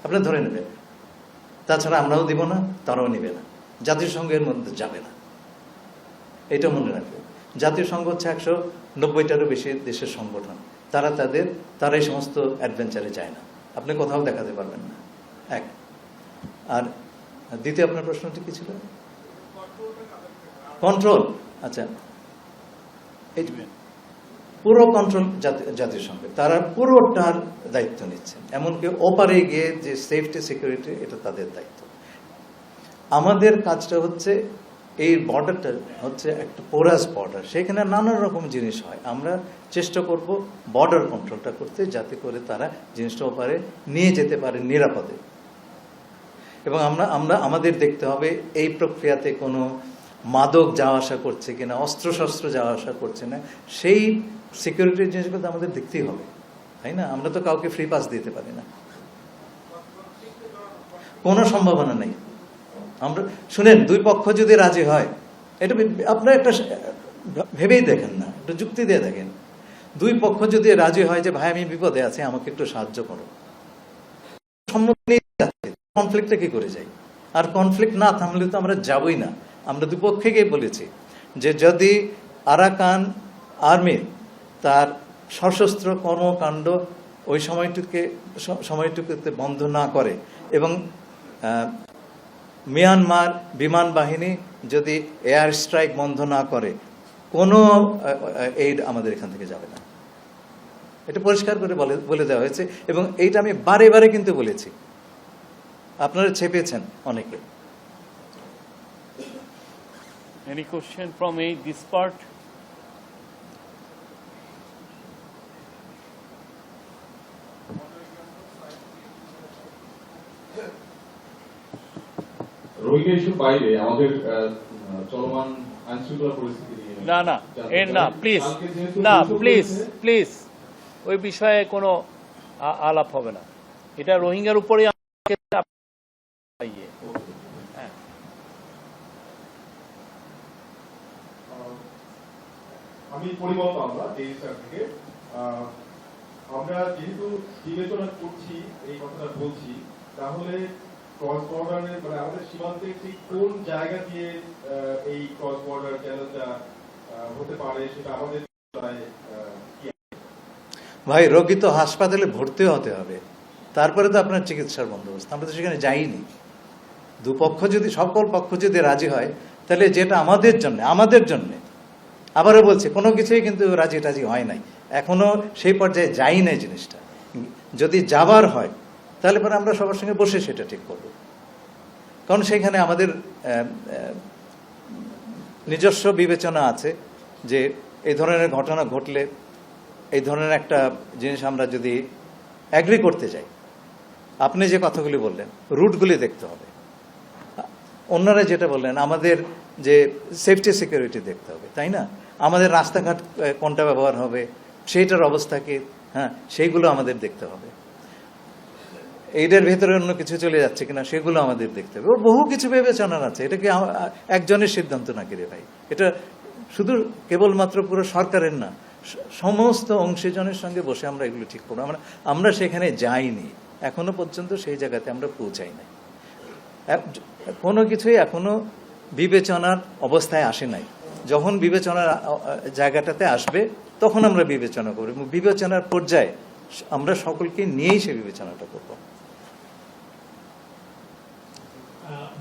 [SPEAKER 1] আপনারা ধরে নেবেন। তাছাড়া আমরাও দিব না, তারাও নিবে না, জাতিসংঘের মধ্যে যাবে না, এটা মনে রাখবেন। জাতিসংঘ হচ্ছে 190টারও বেশি দেশের সংগঠন, তারা এই সমস্ত অ্যাডভেঞ্চারে যায় না, আপনি কোথাও দেখাতে পারবেন না। এক। আর দ্বিতীয় আপনার প্রশ্নটি কি ছিল? কন্ট্রোল। আচ্ছা, পুরো কন্ট্রোল জাতিসংঘ, তারা পুরোটার দায়িত্ব নিচ্ছেন, এমনকি ওপারে গিয়ে যে সেফটি সিকিউরিটি এটা তাদের দায়িত্ব। আমাদের কাজটা হচ্ছে এই বর্ডারটা হচ্ছে একটা পোরাস বর্ডার, সেখানে নানা রকম জিনিস হয়, আমরা চেষ্টা করব বর্ডার কন্ট্রোলটা করতে, যাতে করে তারা জিনিসটা ওপারে নিয়ে যেতে পারে নিরাপদে। এবং আমাদের দেখতে হবে এই প্রক্রিয়াতে কোনো মাদক যাওয়া আসা করছে কিনা, অস্ত্রশস্ত্র যাওয়া আসা করছে না, সেই সিকিউরিটির জিনিসগুলো তো আমাদের দেখতেই হবে, তাই না? আমরা তো কাউকে ফ্রি পাস দিতে পারি না, কোনো সম্ভাবনা নেই। আমরা শুনেন, দুই পক্ষ যদি রাজি হয়, এটা আপনারা একটা ভেবেই দেখেন না, একটা যুক্তি দিয়ে দেখেন, দুই পক্ষ যদি রাজি হয় যে ভাই আমি বিপদে আছি, আমাকে একটু সাহায্য করো, সম্মতি কনফ্লিক্টটা কি করে যাই? আর কনফ্লিক্ট না থামলে তো আমরা যাবই না। আমরা দুপক্ষকেই বলেছি যে যদি আর্মি তার সশস্ত্র কর্মকাণ্ড ওই সময়টুকুতে বন্ধ না করে, এবং মিয়ানমার বিমান বাহিনী যদি এয়ার স্ট্রাইক বন্ধ না করে, কোনো এইড আমাদের এখান থেকে যাবে না। এটা পরিষ্কার করে বলে দেওয়া হয়েছে, এবং এইটা আমি বারে বারে কিন্তু বলেছি, আপনারা ছেপেছেন অনেকে।
[SPEAKER 2] Any question from this part?
[SPEAKER 6] Rohingya ইস্যুর বাইরে আমাদের চলমান আইনশৃঙ্খলা পরিস্থিতি নিয়ে
[SPEAKER 2] প্লিজ ওই বিষয়ে কোনো আলাপ হবে না, এটা রোহিঙ্গার উপরে।
[SPEAKER 8] আমি পরিমল পাবনা ডেইলিস্টার থেকে। আমরা যেহেতু বিবেচনা করছি, এই কথাটা বলছি, তাহলে ক্রস বর্ডারের মানে আমাদের সীমান্তে ঠিক কোন জায়গা দিয়ে এই ক্রস বর্ডার চ্যালেঞ্জটা হতে পারে, সেটা আমাদের
[SPEAKER 1] ভাই, রোগী তো হাসপাতালে ভর্তি হতে হবে, তারপরে তো আপনার চিকিৎসার বন্দোবস্ত। আমরা তো সেখানে যাইনি। দুপক্ষ যদি, সকল পক্ষ যদি রাজি হয়, তাহলে যেটা আমাদের জন্য আবারও বলছি, কোনো কিছুই কিন্তু রাজি টাজি হয় নাই, এখনো সেই পর্যায়ে যাই নাই জিনিসটা। যদি যাবার হয় তাহলে পরে আমরা সবার সঙ্গে বসে সেটা ঠিক করব, কারণ সেখানে আমাদের নিজস্ব বিবেচনা আছে যে এই ধরনের ঘটনা ঘটলে, এই ধরনের একটা জিনিস আমরা যদি অ্যাগ্রি করতে যাই, আপনি যে কথাগুলি বললেন, রুটগুলি দেখতে হবে, অন্যরা যেটা বললেন, আমাদের যে সেফটি সিকিউরিটি দেখতে হবে, তাই না? আমাদের রাস্তাঘাট কোনটা ব্যবহার হবে, সেইটার অবস্থা কি, হ্যাঁ, সেইগুলো আমাদের দেখতে হবে। এইটার ভেতরে অন্য কিছু চলে যাচ্ছে কিনা সেগুলো আমাদের দেখতে হবে। বহু কিছু বিবেচনার আছে, এটা কি একজনের সিদ্ধান্ত নাকি রে ভাই? এটা শুধু কেবলমাত্র পুরো সরকারের না, সমস্ত অংশীজনের সঙ্গে বসে আমরা এগুলো ঠিক করবো। আমরা সেখানে যাইনি, এখনো পর্যন্ত সেই জায়গাতে আমরা পৌঁছাই নাই। কোনো কিছুই এখনো বিবেচনার অবস্থায় আসে নাই। যখন বিবেচনার জায়গাটাতে আসবে তখন আমরা বিবেচনা করব, এবং বিবেচনার পর্যায়ে আমরা সকলকে নিয়েই সে বিবেচনাটা করব।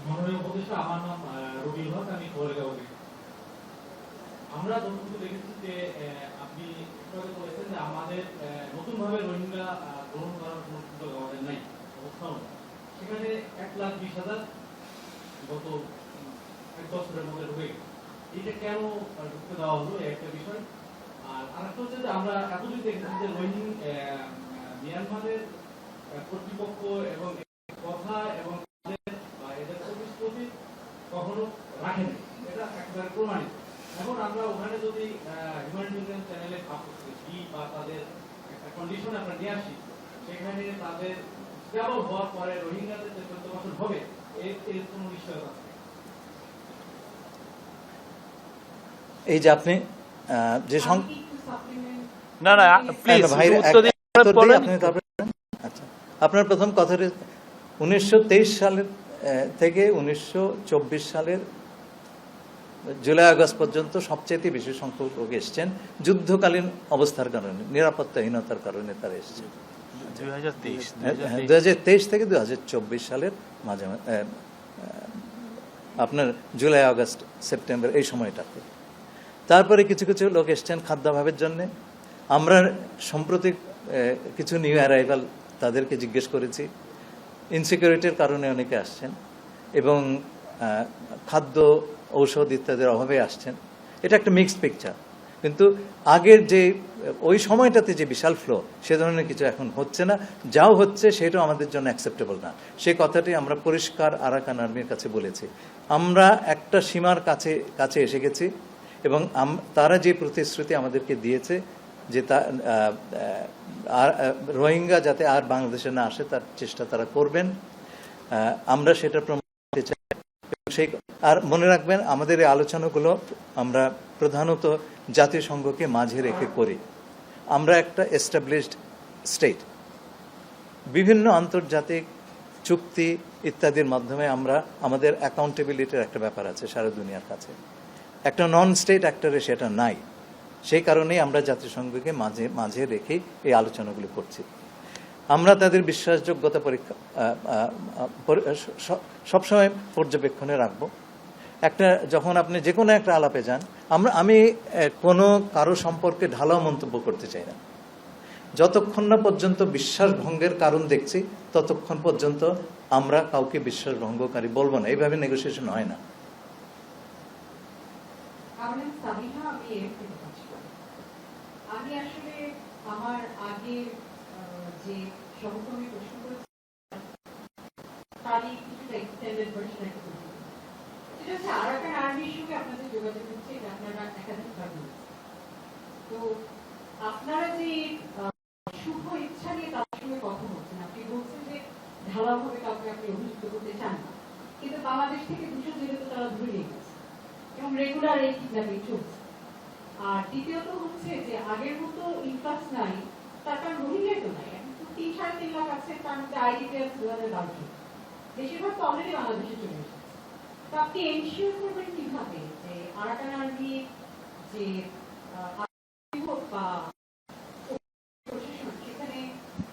[SPEAKER 7] মাননীয় উপদেষ্টা, আমার নাম রবিউল হক, আমি খবরের। আমরা যতটুকু দেখেছি যে আপনি বলেছেন যে আমাদের নতুনভাবে রোহিঙ্গা গ্রহণ করার কোনো সুযোগ আমাদের নাই, অবস্থাও সেখানে 1,20,000 গত 1 বছরের মধ্যে ঢুকে গেছে। এটা কেন ঢুকতে দেওয়া হলো, একটা বিষয়। আর আরেকটা হচ্ছে যে আমরা এতদিন দেখেছি যে মিয়ানমারের কর্তৃপক্ষ এবং কথা এবং এদের প্রতিশ্রুতি কখনো রাখেনি, এটা একেবারে প্রমাণিত। এখন আমরা ওখানে যদি হিউম্যানিটেরিয়ান চ্যানেলে বা তাদের একটা কন্ডিশন আমরা নিয়ে আসি, সেখানে তাদের স্টেবল হওয়ার পরে রোহিঙ্গাদের যে 14 বছর হবে, এর কোনো নিশ্চয়তা আছে?
[SPEAKER 1] এই যে আপনি যে আচ্ছা, আপনার প্রথম কথাটি 1923 সালের থেকে 1924 সালের জুলাই আগস্ট পর্যন্ত সবচেয়ে বেশি সংখ্যক লোক এসছেন যুদ্ধকালীন অবস্থার কারণে, নিরাপত্তাহীনতার কারণে তারা এসেছেন। 2023 থেকে 2024 সালের মাঝে আপনার জুলাই আগস্ট সেপ্টেম্বর এই সময়টাতে। তারপরে কিছু কিছু লোক এসছেন খাদ্যাভাবের জন্যে, আমরা সম্প্রতি কিছু নিউ অ্যারাইভাল তাদেরকে জিজ্ঞেস করেছি, ইনসিকিউরিটির কারণে অনেকে আসছেন এবং খাদ্য ঔষধ ইত্যাদির অভাবে আসছেন। এটা একটা মিক্সড পিকচার, কিন্তু আগের যে ওই সময়টাতে যে বিশাল ফ্লো, সে ধরনের কিছু এখন হচ্ছে না। যাও হচ্ছে সেটাও আমাদের জন্য অ্যাকসেপ্টেবল না। সেই কথাটি আমরা পরিষ্কার আরাকান আর্মির কাছে বলেছি। আমরা একটা সীমার কাছে এসে গেছি এবং তারা যে প্রতিশ্রুতি আমাদেরকে দিয়েছে যে রোহিঙ্গা যাতে আর বাংলাদেশে না আসে তার চেষ্টা তারা করবেন, আমরা সেটা প্রমাণ করতে চাই। সেই আর মনে রাখবেন, আমাদের এই আলোচনাগুলো আমরা প্রধানত জাতিসংঘকে মাঝে রেখে করি। আমরা একটা এস্টাবলিশড স্টেট, বিভিন্ন আন্তর্জাতিক চুক্তি ইত্যাদির মাধ্যমে আমরা আমাদের অ্যাকাউন্টেবিলিটির একটা ব্যাপার আছে সারা দুনিয়ার কাছে। একটা নন স্টেট অ্যাক্টরে সেটা নাই। সেই কারণেই আমরা জাতিসংঘকে মাঝে রেখে এই আলোচনাগুলো করছি। আমরা তাদের বিশ্বাসযোগ্যতা পরীক্ষা সবসময় পর্যবেক্ষণে রাখব। যখন আপনি যে কোনো একটা আলাপে যান, আমি কোনো কারো সম্পর্কে ঢালাও মন্তব্য করতে চাই না। যতক্ষণ না পর্যন্ত বিশ্বাসভঙ্গের কারণ দেখছি ততক্ষণ পর্যন্ত আমরা কাউকে বিশ্বাসভঙ্গকারী বলবো না। এইভাবে নেগোসিয়েশন হয় না।
[SPEAKER 9] আমি আসলে আমার আগে যে সহকর্মী প্রশ্ন করেছি তারই কিছুটা এক্সটেন্ডেড ভার্সন একটা প্রশ্ন, সেটা হচ্ছে আরাকান আর্মির সঙ্গে আপনাদের যোগাযোগ হচ্ছে, এটা আপনারা একাধিকভাবে। তো আপনারা যে শুভ ইচ্ছা নিয়ে তাদের সঙ্গে কথা বলছেন, আপনি বলছেন যে ঢালাওভাবে কাউকে আপনি অভিযুক্ত করতে চান না, কিন্তু বাংলাদেশ থেকে 200 জেলে তো তারা ধরে নিয়ে গেছে এবং রেগুলার এই কিডন্যাপিং চলছে। আর দ্বিতীয়ত হচ্ছে যে আগের মতো ইনফ্লাক্স নাই, তার কারণ রোহিঙ্গাই তো নাই। এখন তো 3-3.5 লাখ আছে, তার মধ্যে আইডিপিএস 2012, বেশিরভাগ তো অলরেডি বাংলাদেশে চলে এসেছে। তো আপনি এনশিওর করবেন কিভাবে যে আরাকান আর্মি যে বা প্রশাসন সেখানে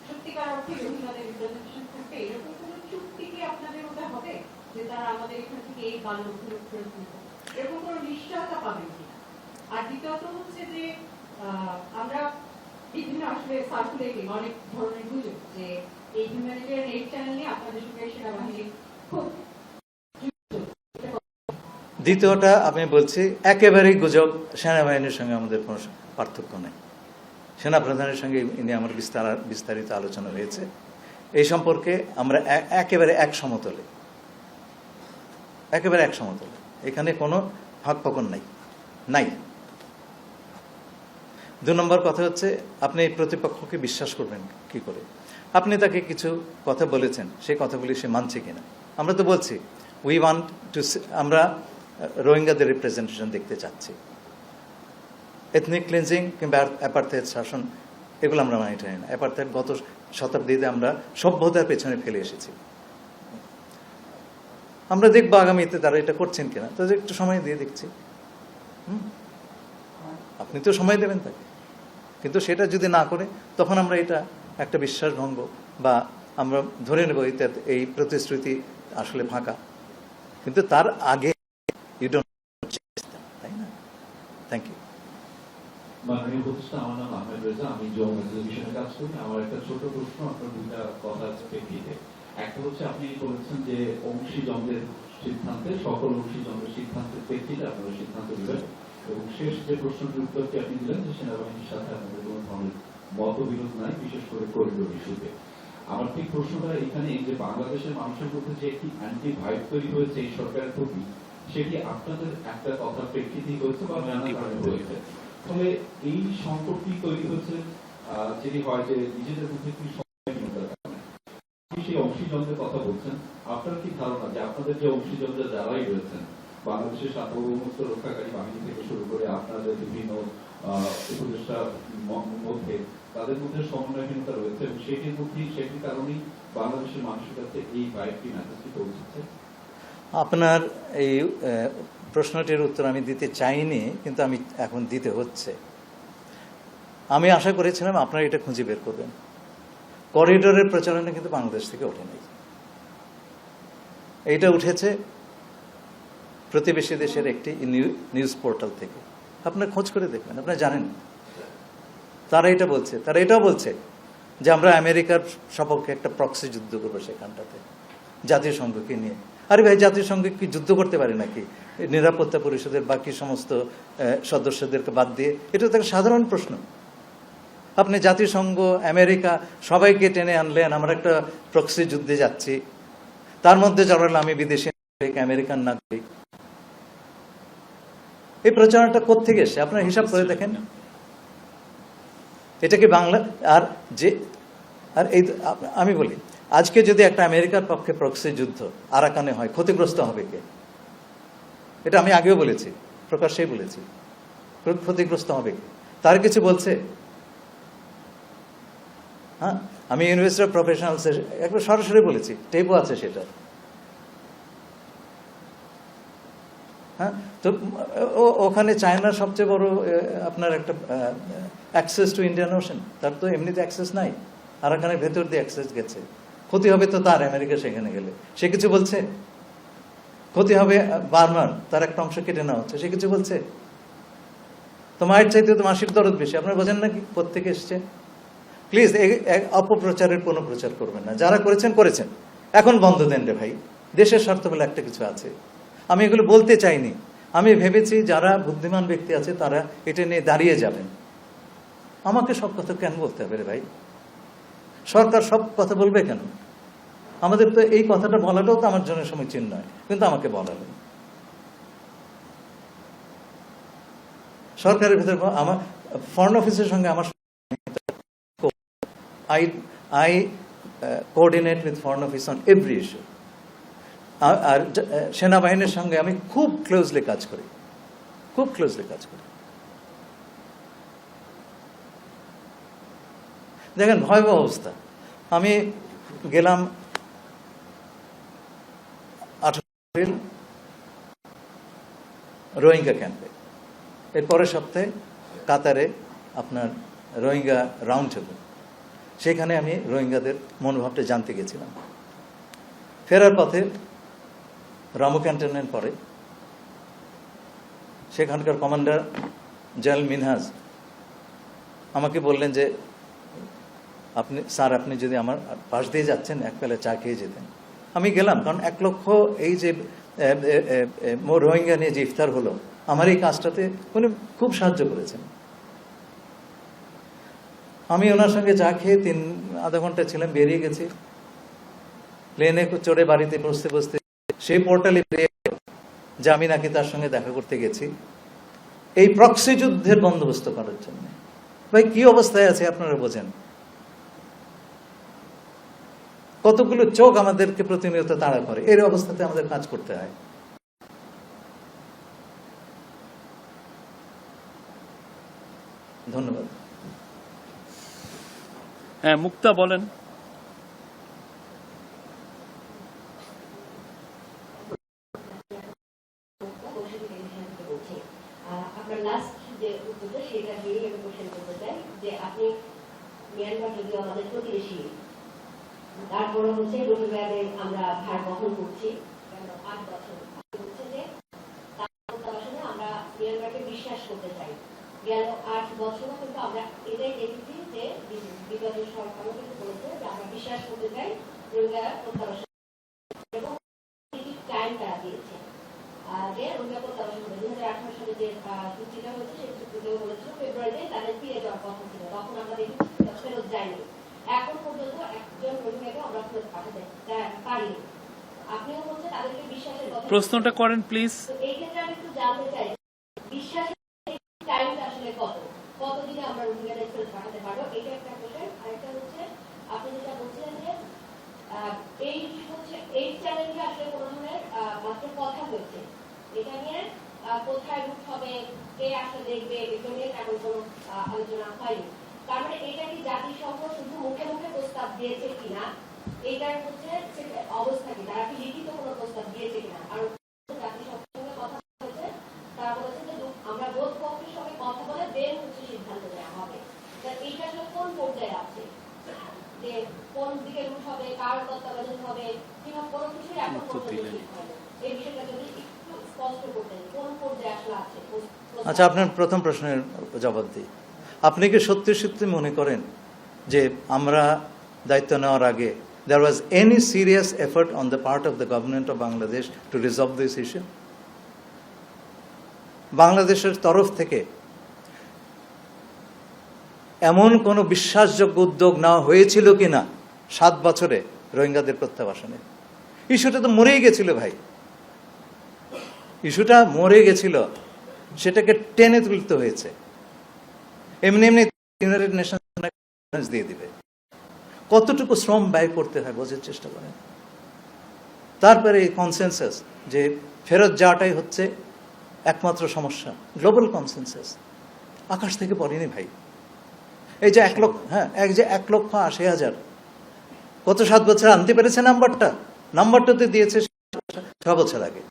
[SPEAKER 9] সত্যিকার অর্থে রোহিঙ্গাদের রিপ্রেজেন্টেশন থাকবে, এরকম কোনো চুক্তি কি আপনাদের মধ্যে হবে যে তারা আমাদের এখান থেকে এই বাংলাদেশের ফেরত নিতে, এরকম কোনো নিশ্চয়তা পাবেন কিনা? আর দ্বিতীয়ত হচ্ছে যে আমরা বিভিন্ন আসলে সার্কুলেটিং অনেক ধরনের গুজব যে এই হিউম্যানিটেরিয়ান এইড চ্যানেল নিয়ে আপনাদের সঙ্গে সেনাবাহিনী খুব।
[SPEAKER 1] দ্বিতীয়টা আমি বলছি একেবারেই গুজব। সেনাবাহিনীর সঙ্গে আমাদের কোনো পার্থক্য নেই। সেনাপ্রধানের সঙ্গে ইনি আমার বিস্তারিত আলোচনা হয়েছে। এই সম্পর্কে আমরা একেবারে এক সমতলে, একেবারে এক সমতলে। এখানে কোনো ফাঁক ফকর নাই। 2 নম্বর কথা হচ্ছে, আপনি এই প্রতিপক্ষকে বিশ্বাস করবেন কি করে? আপনি তাকে কিছু কথা বলেছেন, সেই কথাগুলি সে মানছে কিনা? আমরা তো বলছি আমরা রোহিঙ্গাদের রিপ্রেজেন্টেশন দেখতে চাচ্ছি। এথনিক ক্লিনজিং কিংবা অ্যাপার্থাইড শাসন, এগুলো আমরা মানি টানি না। অ্যাপার্থাইড গত শতাব্দীতে আমরা সভ্যতার পেছনে ফেলে এসেছি। আমরা দেখবো আগামীতে তারা এটা করছেন কিনা, তাদের একটু সময় দিয়ে দেখছি। আপনি তো সময় দেবেন তাকে, কিন্তু সেটা যদি না করে তখন আমরা এটা একটা বিশ্বাসভঙ্গ বা আমরা ধরে নেব এই প্রতিশ্রুতি আসলে ফাঁকা। কিন্তু তার আগে তাই না? Thank you.
[SPEAKER 10] মাননীয় উপদেষ্টা, আমার নাম আহমেদ রেজা, আমি জম এক্সিবিশনে কাজ করি। আমার একটা ছোট প্রশ্ন আপনার 2টা কথা প্রেক্ষিতে। একটা হচ্ছে, আপনি বলেছেন যে অংশীজনদের সিদ্ধান্তে, সকল অংশীজনদের সিদ্ধান্তের প্রেক্ষিতে আপনারা সিদ্ধান্ত দিবেন, এবং শেষ যে প্রশ্নটির উত্তরটি আপনি দিলেন যে সেনাবাহিনীর সাথে আপনাদের কোনো ধরনের মতবিরোধ নাই, বিশেষ করে করিডোর ইস্যুতে। আমার ঠিক প্রশ্নটা এখানে, যে বাংলাদেশের মানুষের মধ্যে যে একটি অ্যান্টি ভাইব তৈরি হয়েছে এই সরকারের প্রতি, সেটি আপনাদের একটা কথার প্রেক্ষিতেই হয়েছে বা নানা কারণে হয়েছে। ফলে এই সংকটটি তৈরি হয়েছে যেটি হয় যে নিজেদের মধ্যে একটি সংশয়হীনতার কারণে। সেই অংশীজনদের কথা বলছেন, আপনার কি ধারণা যে আপনাদের যে অংশীজনরা যারাই রয়েছেন, বাংলাদেশের সার্বভৌমত্ব রক্ষাকারী বাহিনী থেকে শুরু করে আপনাদের বিভিন্ন উপদেষ্টার মধ্যে, তাদের মধ্যে সমন্বয়হীনতা রয়েছে, এবং সেটির কারণেই বাংলাদেশের মানুষের কাছে এই ভাইবটি মেসেজটি পৌঁছেছে?
[SPEAKER 1] আপনার এই প্রশ্নটির উত্তর আমি দিতে চাইনি, কিন্তু আমি এখন দিতে হচ্ছে। আমি আশা করেছিলাম আপনারা এটা খুঁজে বের করবেন। করিডোরের প্রচারণা কিন্তু বাংলাদেশ থেকে ওঠেনি, এইটা উঠেছে প্রতিবেশী দেশের একটি নিউজ পোর্টাল থেকে। আপনার খোঁজ করে দেখবেন, আপনারা জানেন। তারা এটা বলছে, তারা এটাও বলছে যে আমরা আমেরিকার সপক্ষে একটা প্রক্সি যুদ্ধ করবো সেখানটাতে জাতিসংঘকে নিয়ে। আরে ভাই, জাতিসংঘ কি যুদ্ধ করতে পারে নাকি নিরাপত্তা পরিষদের বাকি সমস্ত সদস্যদেরকে বাদ দিয়ে? এটা তো একটা সাধারণ প্রশ্ন। আপনি জাতিসংঘ, আমেরিকা সবাইকে টেনে আনলেন, আমরা একটা প্রক্সি যুদ্ধে যাচ্ছি, তার মধ্যে জড়ালো আমি বিদেশি নাগরিক, আমেরিকান নাগরিক। এই প্রচারণাটা কোত্থেকে এসছে আপনার হিসাব করে দেখেন। এটা কি বাংলা? আর এই আমি বলি, আজকে যদি একটা আমেরিকার পক্ষে প্রক্সি যুদ্ধ আরাকানে হয়, ক্ষতিগ্রস্ত হবে কে? এটা আমি আগেও বলেছি, প্রকাশ্যেই বলেছি, ক্ষতিগ্রস্ত হবে কে? তার কিছু বলছে? হ্যাঁ, আমি ইউনিভার্সিটি অফ প্রফেশনালসের একবার সরাসরি বলেছি, টেপও আছে সেটা। হ্যাঁ, তো ওখানে চায়নার সবচেয়ে বড় আপনার একটা অ্যাক্সেস টু ইন্ডিয়ান ওশান, তার তো এমনিতে অ্যাক্সেস নাই, আরাকানের ভেতর দিয়ে অ্যাক্সেস গেছে। ক্ষতি হবে তো তার আমেরিকা সেখানে গেলে, সে কিছু বলছে? ক্ষতি হবে বার্মার, তার একটা অংশ কেটে নেওয়া হচ্ছে, সে কিছু বলছে? তো মায়ের চাইতে তো মাসির দরদ বেশি, আপনারা বোঝেন নাকি কোত্থেকে এসছে? প্লিজ অপপ্রচারের কোনো প্রচার করবেন না, যারা করেছেন করেছেন, এখন বন্ধ দেন রে ভাই, দেশের স্বার্থ বলে একটা কিছু আছে। আমি এগুলো বলতে চাইনি, আমি ভেবেছি যারা বুদ্ধিমান ব্যক্তি আছে তারা এটা নিয়ে দাঁড়িয়ে যাবেন। আমাকে সব কথা কেন বলতে হবে রে ভাই? সরকার সব কথা বলবে কেন? আমাদের তো এই কথাটা বলাটাও তো আমার জন্য সমীচীন নয়, কিন্তু আমাকে বলালেন। সরকারের ভিতরে আমার ফরেন অফিসের সঙ্গে আমার I coordinate with foreign office on every issue. আর সেনাবাহিনীর সঙ্গে আমি খুব ক্লোজলি কাজ করি, খুব ক্লোজলি কাজ করি। দেখেন ভয়াবহ অবস্থা। আমি গেলাম 18 এপ্রিল রোহিঙ্গা ক্যাম্পে, এর পরের সপ্তাহে কাতারে আপনার রোহিঙ্গা রাউন্ড টেবল, সেখানে আমি রোহিঙ্গাদের মনোভাবটা জানতে গেছিলাম। ফেরার পথে রামু ক্যান্টনমেন্ট পরে সেখানকার কমান্ডার জেনারেল মিনহাজ আমাকে বললেন যে আপনি যদি আমার পাশ দিয়ে যাচ্ছেন এক বেলা চা খেয়ে যেতেন। আমি গেলাম, কারণ 1 লক্ষ এই যে রোহিঙ্গা নিয়ে যে ইফতার হলো, আমার এই কাজটাতে উনি খুব সাহায্য করেছেন। আমি ওনার সঙ্গে চা খেয়ে আধা ঘন্টা ছিলাম, বেরিয়ে গেছি। প্লেনে চড়ে বাড়িতে বসতে বসতে সেই পোর্টালে যে আমি নাকি তার সঙ্গে দেখা করতে গেছি এই প্রক্সি যুদ্ধের বন্দোবস্ত করার জন্য। ভাই কি অবস্থায় আছে আপনারা বোঝেন? কতগুলো চোখ আমাদেরকে প্রতিনিয়ত তাড়া করে, এর অবস্থাতে আমাদের কাজ করতে হয়। ধন্যবাদ।
[SPEAKER 2] হ্যাঁ, মুক্তা বলেন।
[SPEAKER 9] আপনার লাস্ট যে উত্তরটা সেটা দিয়ে আমি কোশ্চেন করতে চাই যে আপনি মিয়ানমার যদিও আমাদের প্রতিবেশী, তারপরে হচ্ছে রোহিঙ্গাদের আমরা ভার বহন করছি 8 বছর, হচ্ছে যে আমরা মিয়ানমারকে বিশ্বাস করতে চাই। গেল 8 বছরও কিন্তু আমরা এটাই দেখেছি যে বিগত সরকারও কিন্তু বলেছে যে আমরা বিশ্বাস করতে চাই রোহিঙ্গা প্রত্যাবাসন, এবং টাইম তারা দিয়েছে যে রোহিঙ্গা প্রত্যাবাসন 2018 সালে যে চুক্তিটা হয়েছে সেই চুক্তিতেও বলেছিল ফেব্রুয়ারিতে তাদের ফিরে যাওয়ার কথা ছিল, তখন আমরা দেখি ফেরত যায়নি। এখন পর্যন্ত একজন রোহিঙ্গাকে আমরা ফেরত পাঠাতে পারিনি। আপনিও বলছেন তাদেরকে বিশ্বাসের কথা।
[SPEAKER 2] প্রশ্নটা করেন প্লিজ।
[SPEAKER 9] এই ক্ষেত্রে আমি একটু জানতে চাই বিশ্বাসের টাইমটা আসলে কতদিনে আমরা রোহিঙ্গাদের ফেরত পাঠাতে পারবো, এটা একটা কোশ্চেন। আরেকটা হচ্ছে আপনি যেটা বলছিলেন যে এই চ্যানেলটা আসলে কোনো ধরনের মাত্র কথা হয়েছে, এটা নিয়ে কোথায় রুট হবে, কে আসলে দেখবে, এগুলো নিয়ে তেমন কোনো আলোচনা হয়নি। তার মানে এটা কি জাতিসংঘ শুধু মুখে মুখে প্রস্তাব দিয়েছে কিনা, এইটার হচ্ছে অবস্থা কি, তারা কি লিখিত কোনো প্রস্তাব দিয়েছে কিনা? আর জাতিসংঘের সঙ্গে কথা হয়েছে, তারা বলেছে যে আমরা বোধ পক্ষের সঙ্গে কথা বলে দেন হচ্ছে সিদ্ধান্ত নেওয়া হবে। এইটা আসলে কোন পর্যায়ে আছে, যে কোন দিকে রুট হবে, কার তত্ত্বাবধান হবে, কিংবা কোনো কিছুই এখন পর্যন্ত ঠিক হয়নি। এই বিষয়টা যদি একটু স্পষ্ট করতেন কোন পর্যায়ে আসলে আছে।
[SPEAKER 1] আচ্ছা, আপনার প্রথম প্রশ্নের জবাব দিই। আপনি কি সত্যি সত্যি মনে করেন যে আমরা দায়িত্ব নেওয়ার আগে there was any serious effort on the part of the government of Bangladesh to resolve this issue? বাংলাদেশের তরফ থেকে এমন কোনো বিশ্বাসযোগ্য উদ্যোগ নেওয়া হয়েছিল কিনা 7 বছরে রোহিঙ্গাদের প্রত্যাবাসনে? ইস্যুটা তো মরেই গেছিল ভাই, ইস্যুটা মরে গেছিল, সেটাকে টেনে তুলতে হয়েছে। এমনি এমনি ইউনাইটেড নেশনস দিয়ে দিবে? কতটুকু শ্রম ব্যয় করতে হয় বোঝার চেষ্টা করেন। তারপরে এই কনসেনসাস যে ফেরত যাওয়াটাই হচ্ছে একমাত্র সমস্যা, গ্লোবাল কনসেনসাস আকাশ থেকে পড়েনি ভাই। এই যে 1,80,000 গত 7 বছর আনতে পেরেছে নাম্বারটা তো দিয়েছে 6 বছর আগে,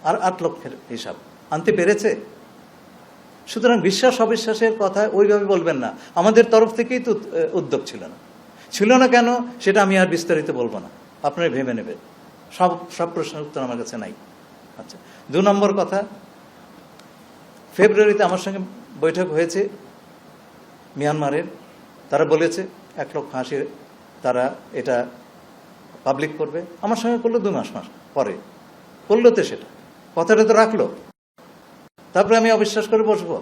[SPEAKER 1] আর 8 লক্ষের হিসাব আনতে পেরেছে। সুতরাং বিশ্বাস অবিশ্বাসের কথা ওইভাবে বলবেন না। আমাদের তরফ থেকেই তো উদ্যোগ ছিল না কেন সেটা আমি আর বিস্তারিত বলবো না, আপনারা ভেবে নেবেন। সব প্রশ্নের উত্তর আমার কাছে নাই। আচ্ছা, 2 নম্বর কথা, ফেব্রুয়ারিতে আমার সঙ্গে বৈঠক হয়েছে মিয়ানমারের। তারা বলেছে 1,80,000 তারা এটা পাবলিক করবে। আমার সঙ্গে করলো 2 মাস পরে করলো, তো সেটা কথাটা তো রাখলো। তারপরে আমি অবিশ্বাস করে বসবো?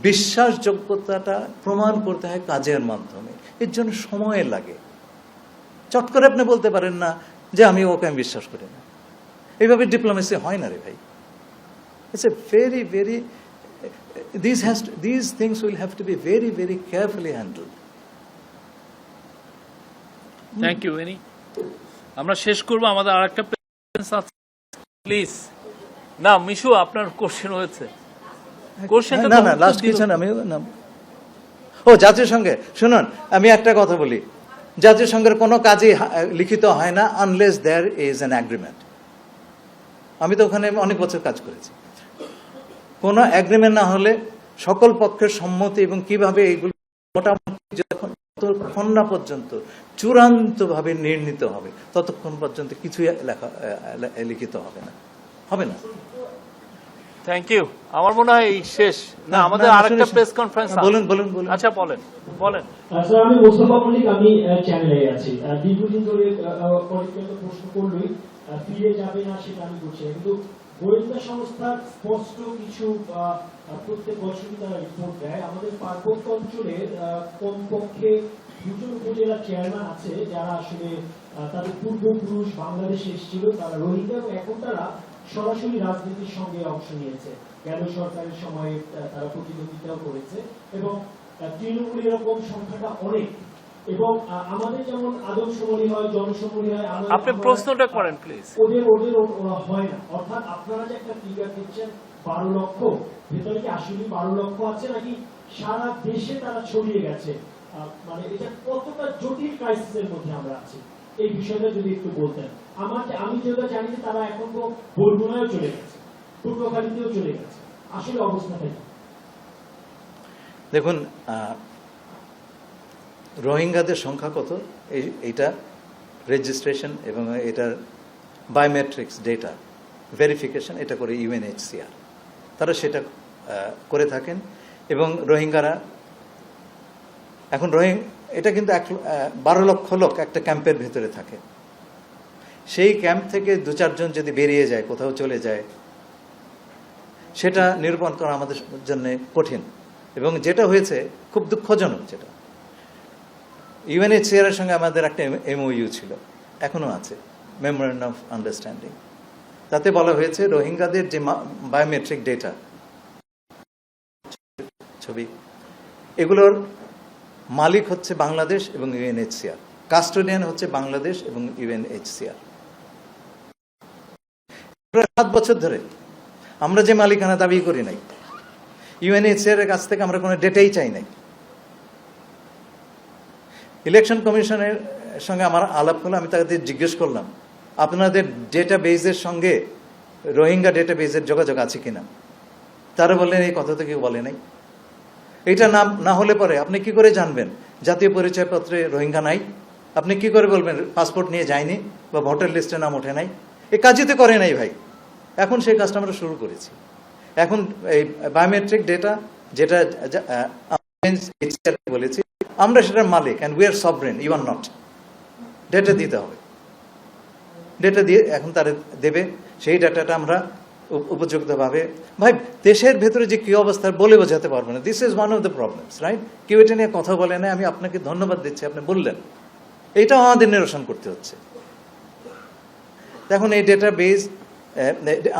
[SPEAKER 1] বিশ্বাসযোগ্যতাটা প্রমাণ করতে হয় কাজের মাধ্যমে, এর জন্য সময় লাগে। চট করে আপনি বলতে পারেন না যে আমি ওকে আমি বিশ্বাস করি না। এইভাবে ডিপ্লোমেসি হয় না রে ভাই। It's a very very these things will have to be very very carefully handled.
[SPEAKER 2] Thank you any. আমরা শেষ করব, আমাদের আরেকটা প্লিজ। না মিশু, আপনার কোশ্চেন হয়েছে।
[SPEAKER 1] না লাস্ট কিছু না, আমি জাতিসংঘে শুনুন, আমি একটা কথা বলি, জাতিসংঘের কোনো কাজই লিখিত হয় না unless there is an agreement. আমি তো ওখানে অনেক বছর কাজ করেছি। কোনো এগ্রিমেন্ট না হলে সকল পক্ষের সম্মতি এবং কিভাবে এইগুলো মোটামুটি যতক্ষণ না পর্যন্ত চূড়ান্তভাবে নির্ণীত হবে ততক্ষণ পর্যন্ত কিছুই লিখিত হবে না।
[SPEAKER 2] Thank you. আমার মনে হয় শেষ না, আমাদের আরেকটা প্রেস কনফারেন্স।
[SPEAKER 1] বলুন।
[SPEAKER 2] আচ্ছা বলেন।
[SPEAKER 11] স্যার, আমি মোস্তফা মল্লিক, আমি চ্যানেলে আছি। দীর্ঘদিন ধরে পরিচিত প্রশ্ন করলেই ফিরে যাবে না সেটা আমি বলছি, কিন্তু গোয়েন্দা সংস্থার স্পষ্ট কিছু প্রত্যেক বছরই তারা রিপোর্ট দেয়। আমাদের পার্বত্য অঞ্চলে কমপক্ষে 2জন উপজেলা চেয়ারম্যান আছে যারা আসলে তাদের পূর্বপুরুষ বাংলাদেশে এসেছিল, তারা রোহিঙ্গা, এবং এখন তারা সরাসরি রাজনীতির সঙ্গে অংশ নিয়েছে। গেল সরকারের সময়ে তারা প্রতিদ্বন্দ্বিতাও করেছে, এবং তৃণমূল এরকম সংখ্যাটা অনেক। এবং আমাদের যেমন আদমশুমারি হয়, জনশুমারি হয়,
[SPEAKER 2] আপনি প্রশ্নটা করেন প্লিজ।
[SPEAKER 11] ওদের ওরা হয় না। অর্থাৎ আপনারা যে একটা ফিগার দিচ্ছেন 12 লক্ষ, ভেতরে কি আসলে 12 লক্ষ আছে নাকি সারা দেশে তারা ছড়িয়ে গেছে? মানে এটা কতটা জটিল ক্রাইসিসের মধ্যে আমরা আছি, এই বিষয়টা যদি একটু বলতেন। আমি যেটা জানি যে তারা এখন তো বরগুনায়ও চলে গেছে, পূর্বখালীতেও চলে গেছে, আসলে অবস্থাটা কি?
[SPEAKER 1] দেখুন, রোহিঙ্গাদের সংখ্যা কত এইটা রেজিস্ট্রেশন এবং এটার বায়োমেট্রিক্স ডেটা ভেরিফিকেশন এটা করে ইউএনএইচসিআর, তারা সেটা করে থাকেন। এবং রোহিঙ্গারা এখন এটা কিন্তু 12 লক্ষ লোক একটা ক্যাম্পের ভেতরে থাকে। সেই ক্যাম্প থেকে 2-4 জন যদি বেরিয়ে যায়, কোথাও চলে যায়, সেটা নিরূপণ করা আমাদের জন্য কঠিন। এবং যেটা হয়েছে খুব দুঃখজনক, যেটা ইউএনএইচসিআর এর সঙ্গে আমাদের একটা এমওইউ ছিল, এখনো আছে, মেমোরেন্ডাম অফ আন্ডারস্ট্যান্ডিং। তাতে বলা হয়েছে রোহিঙ্গাদের যে বায়োমেট্রিক ডেটা, ছবি, এগুলোর মালিক হচ্ছে বাংলাদেশ এবং ইউএনএইচসিআর, কাস্টোডিয়ান হচ্ছে বাংলাদেশ এবং ইউএনএইচসিআর। 7 বছর ধরে আমরা যে মালিকানা দাবি করি নাই, ইউএনএইচসিআর এর কাছ থেকে আমরা কোনো ডেটাই চাই নাই। ইলেকশন কমিশনের সঙ্গে আমার আলাপ হলো, আমি তাদের জিজ্ঞেস করলাম আপনাদের ডেটাবেজের সঙ্গে রোহিঙ্গা ডেটাবেজের যোগাযোগ আছে কিনা। তারা বললেন এই কথা তো কেউ বলে নাই। এটা না হলে পরে আপনি কি করে জানবেন জাতীয় পরিচয়পত্রে রোহিঙ্গা নাই? আপনি কি করে বলবেন পাসপোর্ট নিয়ে যায়নি বা ভোটার লিস্টে নাম ওঠে নাই? এই কাজই তো করে নাই ভাই। এখন সেই কাজটা আমরা শুরু করেছি। এখন এই বায়োমেট্রিক ডেটা যেটা বলেছি আমরা সেটার মালিক, and we are sovereign, you are not. Data দিতে হবে, ডেটা দিয়ে এখন তারা দেবে, সেই ডাটাটা আমরা উপযুক্তভাবে, ভাই দেশের ভেতরে যে কি অবস্থা বলে বোঝাতে পারবো না। This is one of the problems, right? কেউ এটা নিয়ে কথা বলে না। আমি আপনাকে ধন্যবাদ দিচ্ছি, আপনি বললেন, এইটাও আমাদের নিরসন করতে হচ্ছে। এখন এই ডেটা বেস,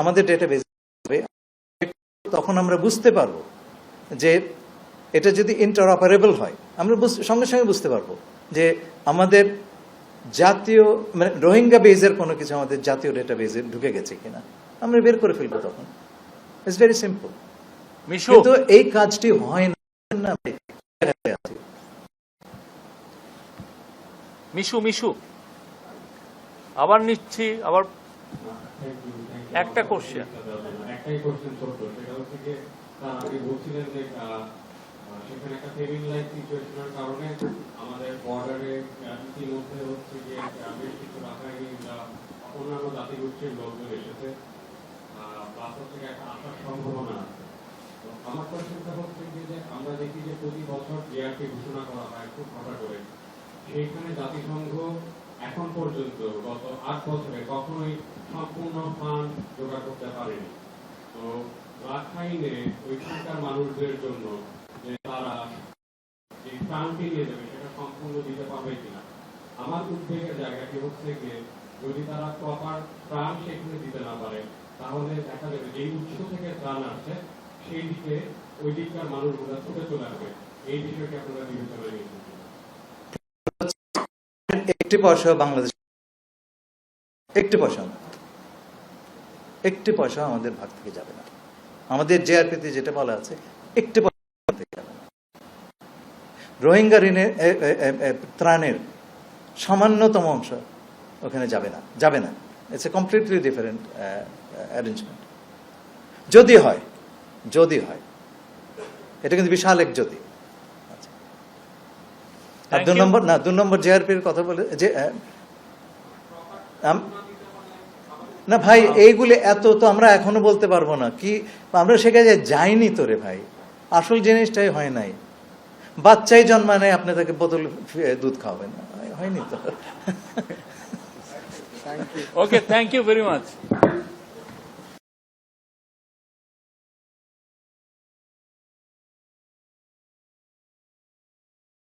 [SPEAKER 1] আমাদের ডেটা বেস, তখন আমরা বুঝতে পারবো যে এটা যদি ইন্টারঅপারেবল হয়, আমরা সঙ্গে সঙ্গে বুঝতে পারবো যে আমাদের জাতীয়, মানে রোহিঙ্গা বেজের কোনো কিছু আমাদের জাতীয় ডেটা বেজে ঢুকে গেছে কিনা আমরা বের করে ফেলবো তখন। It's very simple.
[SPEAKER 2] মিশু,
[SPEAKER 1] কিন্তু এই কাজটি হয় না।
[SPEAKER 2] মিশু আবার নিচ্ছি, আবার একটা কোশ্চেন।
[SPEAKER 6] একটাই কোশ্চেন ছোট, সেটা হচ্ছে যে আপনি বলছিলেন যে সেখানে একটা ফেমিন লাইফ সিচুয়েশনের কারণে আমাদের বর্ডারে ইতিমধ্যে হচ্ছে যে বেশ কিছু রাখাইনি অন্যান্য জাতিগোষ্ঠীর লোকজন এসেছে, প্লাস হচ্ছে একটা আসার সম্ভাবনা আছে। তো আমার কোশ্চেনটা হচ্ছে যে আমরা দেখি যে প্রতি বছর জিআরপি ঘোষণা করা হয় খুব হঠাৎ করে, সেইখানে জাতিসংঘ এখন পর্যন্ত গত 8 বছরে কখনোই সম্পূর্ণ ফান্ড জোগাড় করতে পারেনি। তো রাখাইনে ওইখানকার মানুষদের জন্য যে তারা যে ত্রাণটি নিয়ে যাবে সেটা সম্পূর্ণ দিতে পারবে কিনা। আমার উদ্বেগের জায়গাটি হচ্ছে যে যদি তারা প্রপার ত্রাণ সেখানে দিতে না পারে, তাহলে দেখা যাবে যে উৎস থেকে ত্রাণ আসছে সেই দিকে ওই দিককার মানুষগুলো ছুটে চলে আসবে। এই বিষয়টি আপনারা বিবেচনায় নিয়েছেন?
[SPEAKER 1] একটি পয়সা বাংলাদেশ, একটি পয়সা আমাদের ভাগ থেকে যাবে না। আমাদের জেআরপিতে যেটা বলা আছে, একটি পয়সা থেকে যাবে না। রোহিঙ্গা ঋণের ত্রাণের সামান্যতম অংশ ওখানে যাবে না। It's a completely different arrangement. যদি হয়, এটা কিন্তু বিশাল এক যদি। আর 2 নম্বর জেআরপির কথা বলে যে না ভাই, এইগুলি এত তো আমরা এখনো বলতে পারবো না। কি আমরা সেখানে যাইনি তো রে ভাই, আসল জিনিসটাই হয় নাই। বাচ্চাই জন্মায় নাই, আপনি তাকে বোতল দুধ খাওয়াবেন না, হয়নি তো।
[SPEAKER 2] ওকে, থ্যাংক ইউ ভেরি মাচ।